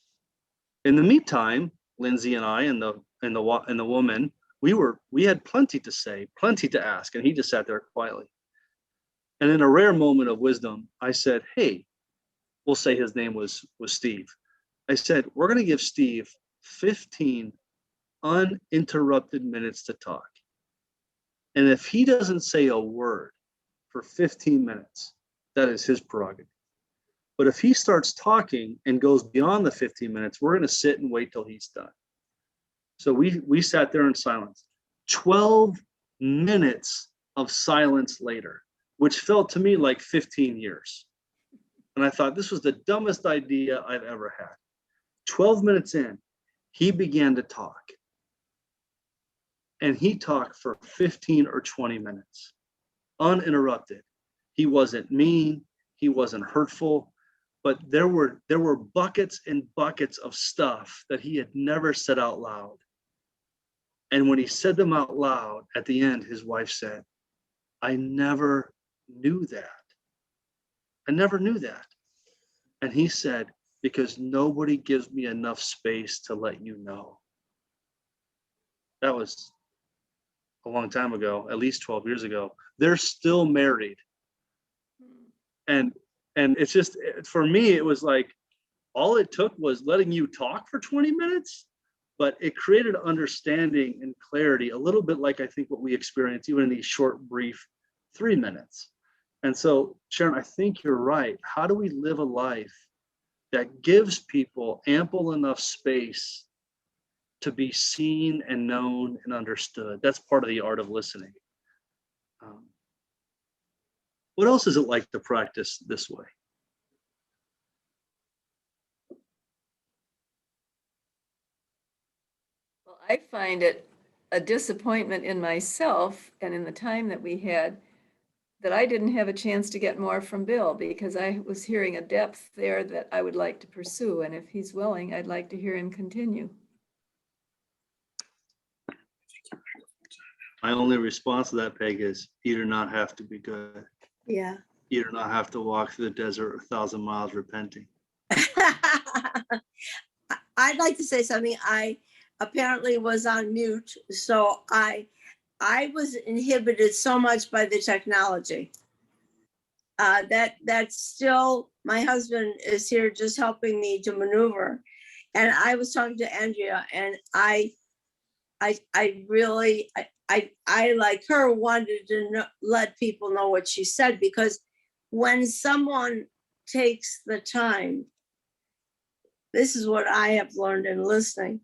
In the meantime, Lindsay and I and the woman, we had plenty to say, plenty to ask, and he just sat there quietly. And in a rare moment of wisdom, I said, hey, we'll say his name was Steve. I said, we're going to give Steve 15 uninterrupted minutes to talk. And if he doesn't say a word for 15 minutes, that is his prerogative. But if he starts talking and goes beyond the 15 minutes, we're going to sit and wait till he's done. So we sat there in silence. 12 minutes of silence later, which felt to me like 15 years. And I thought, this was the dumbest idea I've ever had. 12 minutes in, he began to talk. And he talked for 15 or 20 minutes, uninterrupted. He wasn't mean, he wasn't hurtful, but there were buckets and buckets of stuff that he had never said out loud. And when he said them out loud, at the end, his wife said, I never knew that. I never knew that. And he said, because nobody gives me enough space to let you know. That was a long time ago, at least 12 years ago. They're still married. And it's just, for me, it was like, all it took was letting you talk for 20 minutes. but it created understanding and clarity, a little bit like I think what we experience even in these short, brief 3 minutes. And so, Sharon, I think you're right. How do we live a life that gives people ample enough space to be seen and known and understood? That's part of the art of listening. What else is it like to practice this way? Well, I find it a disappointment in myself and in the time that we had that I didn't have a chance to get more from Bill, because I was hearing a depth there that I would like to pursue. And if he's willing, I'd like to hear him continue. My only response to that, Peg, is you do not have to be good. Yeah. You do not have to walk through the desert 1,000 miles repenting. I'd like to say something. I apparently was on mute, so I was inhibited so much by the technology. That's still, my husband is here just helping me to maneuver. And I was talking to Andrea, and I really, I like her wanted to let people know what she said, because when someone takes the time, this is what I have learned in listening,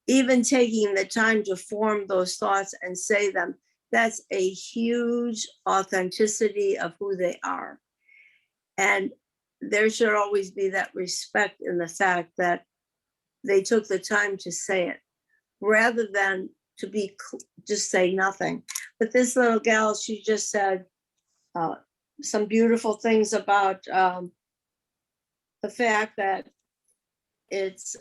even taking the time to form those thoughts and say them, that's a huge authenticity of who they are. And there should always be that respect in the fact that they took the time to say it, rather than to be just say nothing. But this little gal, she just said some beautiful things about the fact that it's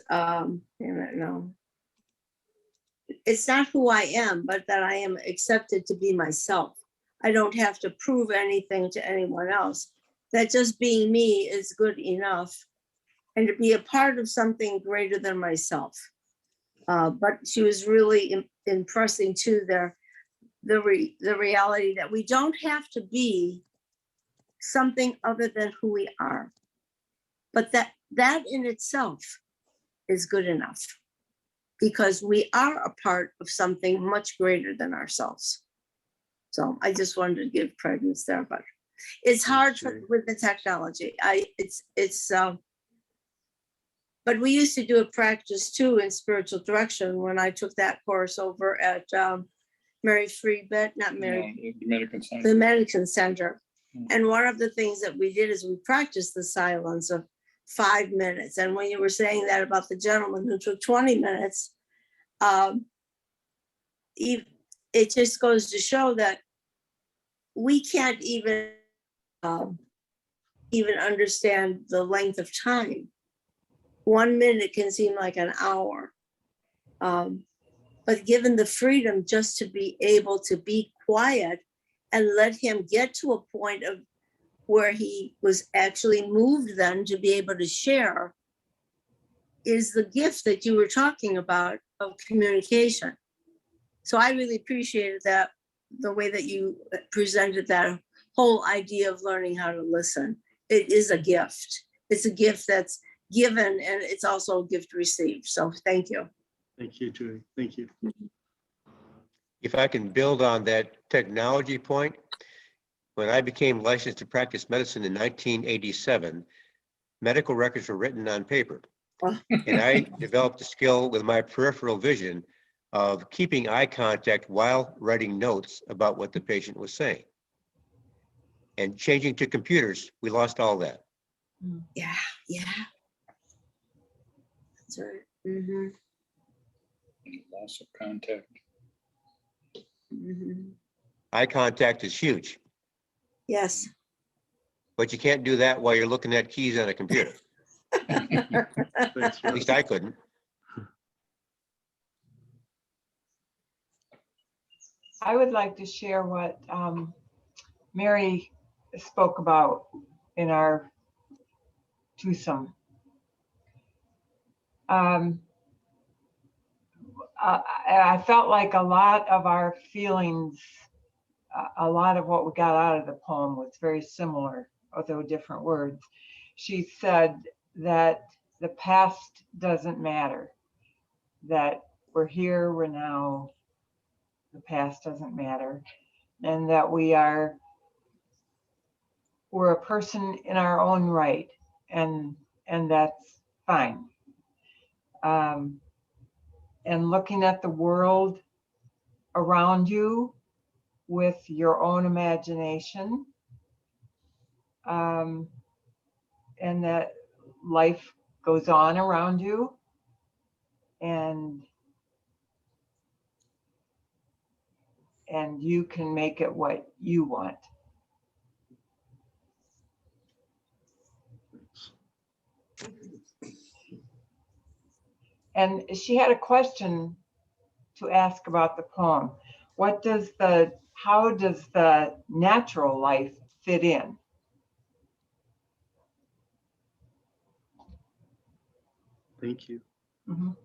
it's not who I am, but that I am accepted to be myself. I don't have to prove anything to anyone else. That just being me is good enough, and to be a part of something greater than myself. But she was really impressing to the reality that we don't have to be something other than who we are, but that in itself is good enough, because we are a part of something much greater than ourselves. So I just wanted to give credence there, but it's hard with the technology. But we used to do a practice too in spiritual direction when I took that course over at Mary Free, but not Mary, the Medican Center. And one of the things that we did is we practiced the silence of 5 minutes. And when you were saying that about the gentleman who took 20 minutes, it just goes to show that we can't even understand the length of time. 1 minute can seem like an hour. But given the freedom just to be able to be quiet and let him get to a point of where he was actually moved then to be able to share, is the gift that you were talking about of communication. So I really appreciated that, the way that you presented that whole idea of learning how to listen. It is a gift. It's a gift that's given, and it's also a gift received. So thank you. Thank you, Judy. Thank you. If I can build on that technology point, when I became licensed to practice medicine in 1987, medical records were written on paper. And I developed a skill with my peripheral vision of keeping eye contact while writing notes about what the patient was saying. And changing to computers, we lost all that. Yeah. That's right. Mm-hmm. Loss of contact. Mm-hmm. Eye contact is huge. Yes. But you can't do that while you're looking at keys on a computer. At least I couldn't. I would like to share what Mary spoke about in our twosome. I felt like a lot of our feelings, a lot of what we got out of the poem was very similar, although different words. She said that the past doesn't matter. that we're here, we're now, the past doesn't matter, and that we're a person in our own right, and that's fine. And looking at the world around you with your own imagination, and that life goes on around you, and you can make it what you want. And she had a question to ask about the poem. How does the natural life fit in? Thank you. Mhm.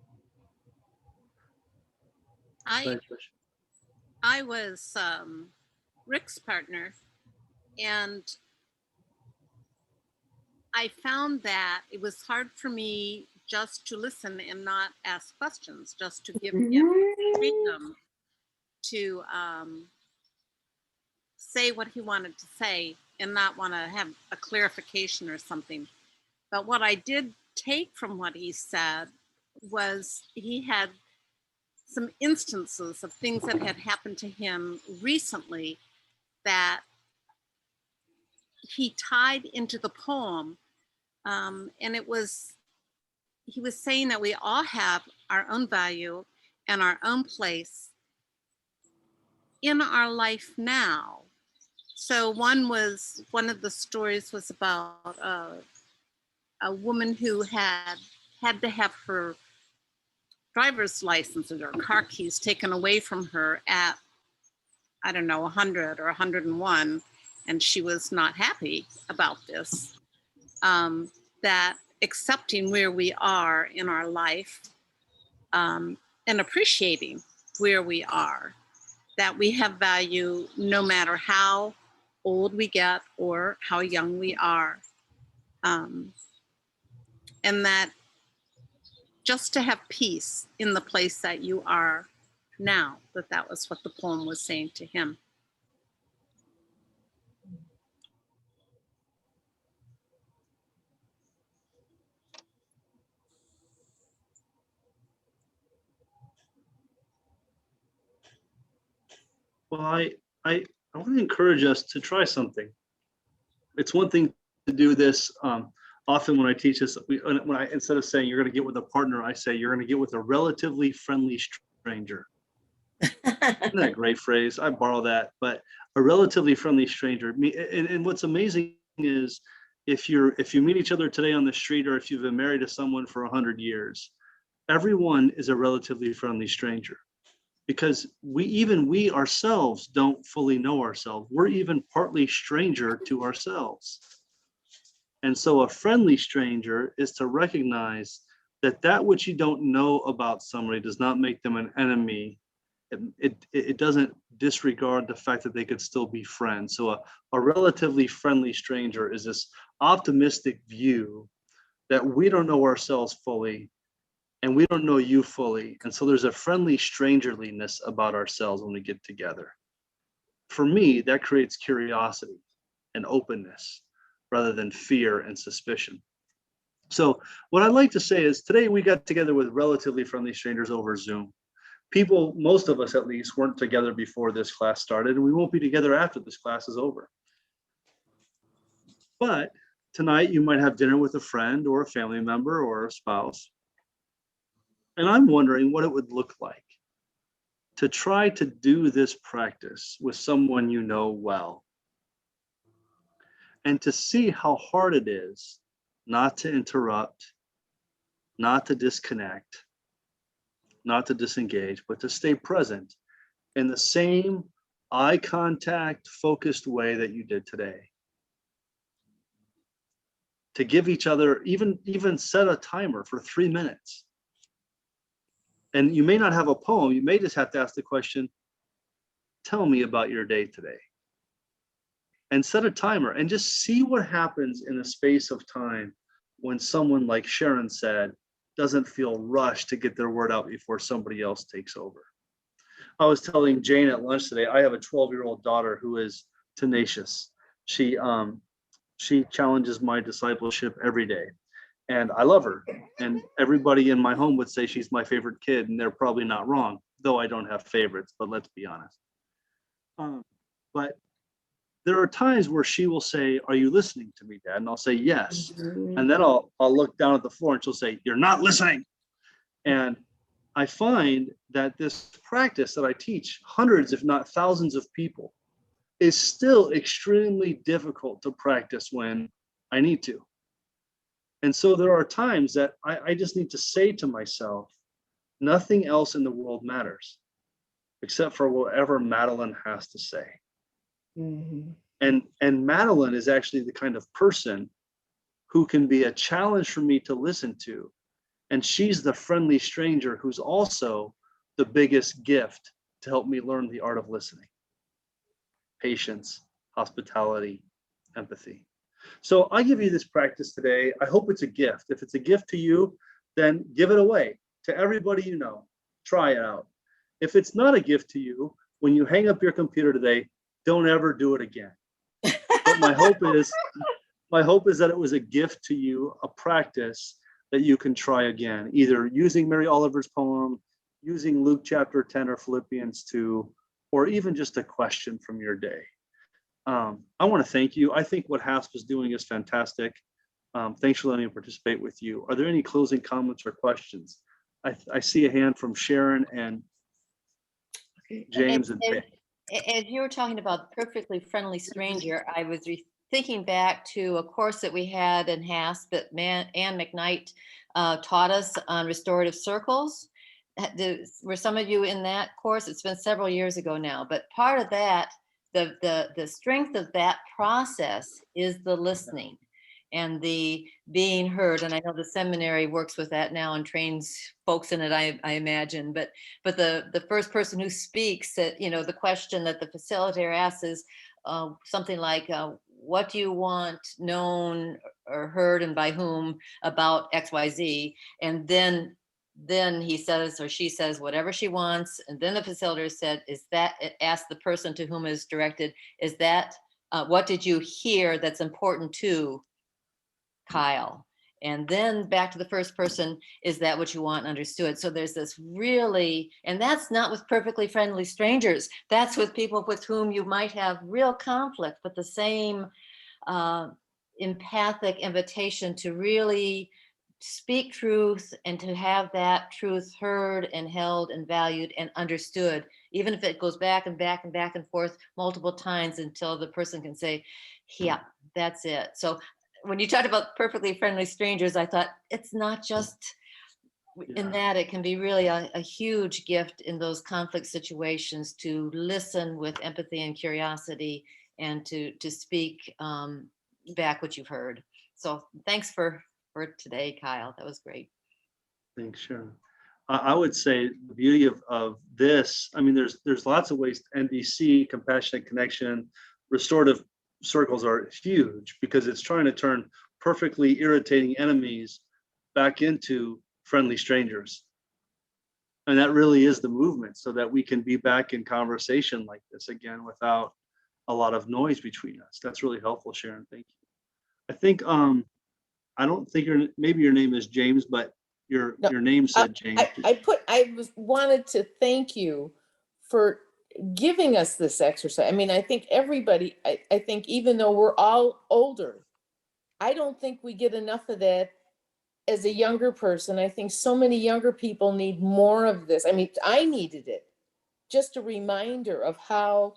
I was Rick's partner, and I found that it was hard for me just to listen and not ask questions, just to give him freedom to say what he wanted to say and not want to have a clarification or something. But what I did take from what he said was he had some instances of things that had happened to him recently that he tied into the poem. And he was saying that we all have our own value and our own place in our life now. So one of the stories was about a woman who had to have her driver's license or car keys taken away from her at, I don't know, 100 or 101, and she was not happy about this. That accepting where we are in our life, and appreciating where we are, that we have value no matter how old we get or how young we are. And that just to have peace in the place that you are now, that was what the poem was saying to him. Well, I want to encourage us to try something. It's one thing to do this. Often when I teach this, instead of saying you're going to get with a partner, I say you're going to get with a relatively friendly stranger. Isn't that a great phrase? I borrow that, but a relatively friendly stranger. And what's amazing is if you meet each other today on the street, or if you've been married to someone for 100 years, everyone is a relatively friendly stranger. Because we ourselves don't fully know ourselves. We're even partly stranger to ourselves. And so a friendly stranger is to recognize that which you don't know about somebody does not make them an enemy. It doesn't disregard the fact that they could still be friends. So a relatively friendly stranger is this optimistic view that we don't know ourselves fully, and we don't know you fully. And so there's a friendly strangerliness about ourselves when we get together. For me, that creates curiosity and openness rather than fear and suspicion. So what I'd like to say is today we got together with relatively friendly strangers over Zoom. People, most of us at least, weren't together before this class started, and we won't be together after this class is over. But tonight you might have dinner with a friend or a family member or a spouse. And I'm wondering what it would look like to try to do this practice with someone you know well, and to see how hard it is not to interrupt, not to disconnect, not to disengage, but to stay present in the same eye contact focused way that you did today. To give each other, even set a timer for 3 minutes. And you may not have a poem, you may just have to ask the question, tell me about your day today. And set a timer and just see what happens in a space of time when someone like Sharon said, doesn't feel rushed to get their word out before somebody else takes over. I was telling Jane at lunch today, I have a 12-year-old daughter who is tenacious. She challenges my discipleship every day, and I love her. And everybody in my home would say she's my favorite kid, and they're probably not wrong, though I don't have favorites, but let's be honest. But there are times where she will say, "Are you listening to me, Dad?" And I'll say, "Yes." And then I'll look down at the floor and she'll say, "You're not listening." And I find that this practice that I teach hundreds, if not thousands of people, is still extremely difficult to practice when I need to. And so there are times that I just need to say to myself, nothing else in the world matters except for whatever Madeline has to say. And Madeline is actually the kind of person who can be a challenge for me to listen to. And she's the friendly stranger who's also the biggest gift to help me learn the art of listening. Patience, hospitality, empathy. So I give you this practice today. I hope it's a gift. If it's a gift to you, then give it away to everybody you know. Try it out. If it's not a gift to you, when you hang up your computer today, don't ever do it again. But my hope is that it was a gift to you, a practice that you can try again, either using Mary Oliver's poem, using Luke chapter 10 or Philippians 2, or even just a question from your day. I want to thank you. I think what HASP is doing is fantastic. Thanks for letting me participate with you. Are there any closing comments or questions? I see a hand from Sharon and James and Peg. As you were talking about perfectly friendly stranger, I was thinking back to a course that we had in HASP that Ann McKnight taught us on restorative circles. Were some of you in that course? It's been several years ago now, but part of that, the strength of that process is the listening and the being heard. And I know the seminary works with that now and trains folks in it, I imagine. But the first person who speaks, that, you know, the question that the facilitator asks is something like, what do you want known or heard and by whom about XYZ? And then he says or she says whatever she wants. And then the facilitator said, ask the person to whom is directed, is that, what did you hear that's important to Kyle? And then back to the first person, is that what you want understood? So there's this really, and that's not with perfectly friendly strangers. That's with people with whom you might have real conflict, but the same empathic invitation to really speak truth and to have that truth heard and held and valued and understood, even if it goes back and back and back and forth multiple times until the person can say, yeah, that's it. So when you talked about perfectly friendly strangers, I thought it's not just in that, it can be really a huge gift in those conflict situations to listen with empathy and curiosity and to speak back what you've heard. So thanks for today, Kyle. That was great. Thanks, Sharon. I would say the beauty of this, I mean, there's lots of ways. NDC, compassionate connection, restorative circles are huge because it's trying to turn perfectly irritating enemies back into friendly strangers. And that really is the movement, so that we can be back in conversation like this again without a lot of noise between us. That's really helpful, Sharon. Thank you. I think I don't think maybe your name is James, but your name said James. I wanted to thank you for giving us this exercise. I mean, I think everybody, I think even though we're all older, I don't think we get enough of that as a younger person. I think so many younger people need more of this. I mean, I needed it. Just a reminder of how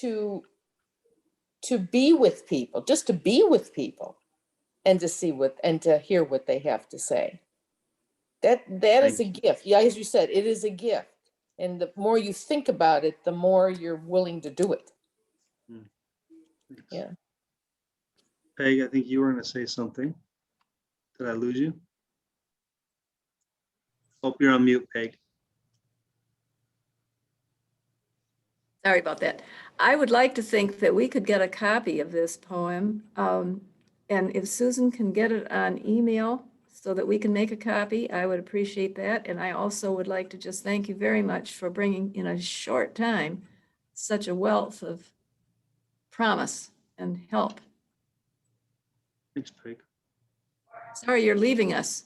to be with people, just to be with people. And to see and to hear what they have to say. That is a gift. Yeah, as you said, it is a gift. And the more you think about it, the more you're willing to do it. Yeah. Peg, I think you were going to say something. Did I lose you? Hope you're on mute, Peg. Sorry about that. I would like to think that we could get a copy of this poem. And if Susan can get it on email so that we can make a copy. I would appreciate that. And I also would like to just thank you very much for bringing in a short time such a wealth of promise and help. Thanks, Peg. Sorry you're leaving us.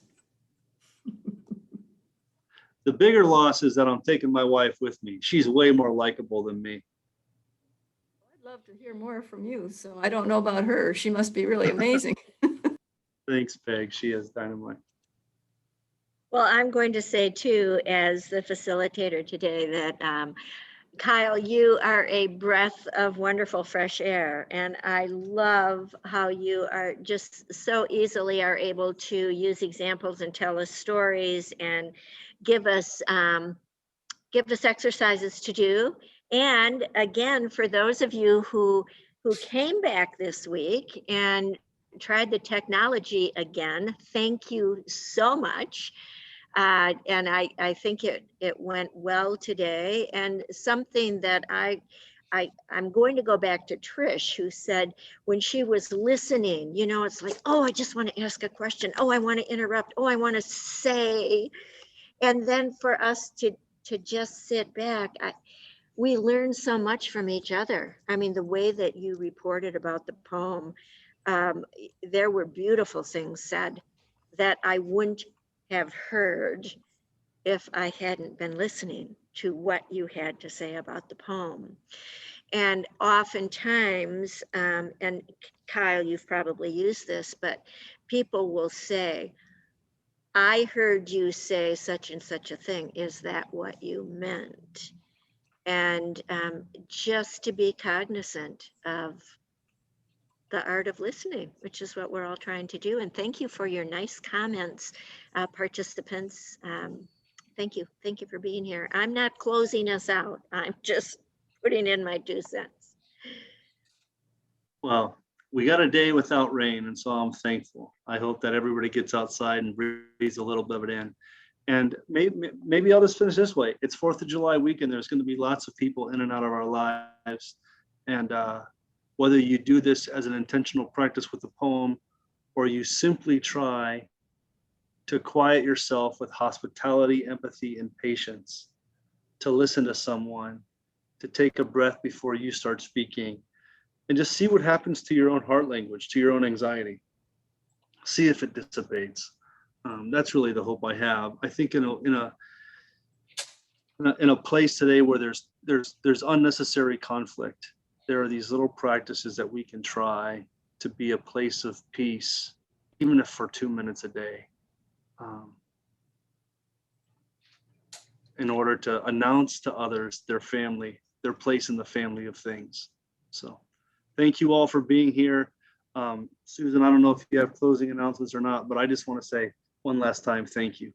The bigger loss is that I'm taking my wife with me. She's way more likable than me. I'd love to hear more from you, so I don't know about her. She must be really amazing. Thanks, Peg. She is dynamite. Well, I'm going to say too, as the facilitator today, that Kyle, you are a breath of wonderful fresh air. And I love how you are just so easily are able to use examples and tell us stories and give us exercises to do. And again, for those of you who came back this week and tried the technology again, thank you so much. And I think it went well today. And something that I'm going to go back to Trish, who said when she was listening, you know, it's like, oh, I just want to ask a question. Oh, I want to interrupt. Oh, I want to say. And then for us to just sit back, we learned so much from each other. I mean, the way that you reported about the poem, there were beautiful things said that I wouldn't have heard if I hadn't been listening to what you had to say about the poem. And oftentimes, and Kyle, you've probably used this, but people will say, I heard you say such and such a thing. Is that what you meant? And just to be cognizant of the art of listening, which is what we're all trying to do. And thank you for your nice comments, participants. Thank you. Thank you for being here. I'm not closing us out. I'm just putting in my 2 cents. Well, we got a day without rain, and so I'm thankful. I hope that everybody gets outside and breathes a little bit of it in. And maybe I'll just finish this way. It's 4th of July weekend. There's going to be lots of people in and out of our lives. And whether you do this as an intentional practice with the poem, or you simply try to quiet yourself with hospitality, empathy, and patience, to listen to someone, to take a breath before you start speaking, and just see what happens to your own heart language, to your own anxiety. See if it dissipates. That's really the hope I have. I think in a place today where there's unnecessary conflict, there are these little practices that we can try to be a place of peace, even if for 2 minutes a day, in order to announce to others their family, their place in the family of things. So thank you all for being here. Susan, I don't know if you have closing announcements or not, but I just want to say one last time, thank you.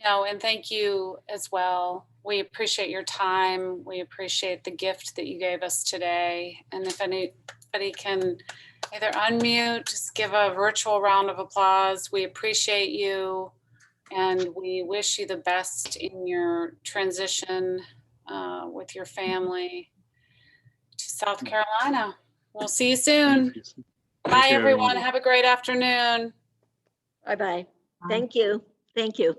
No, and thank you as well. We appreciate your time. We appreciate the gift that you gave us today. And if anybody can either unmute, just give a virtual round of applause. We appreciate you, and we wish you the best in your transition with your family to South Carolina. We'll see you soon. Bye, everyone. Have a great afternoon. Bye-bye. Thank you. Thank you.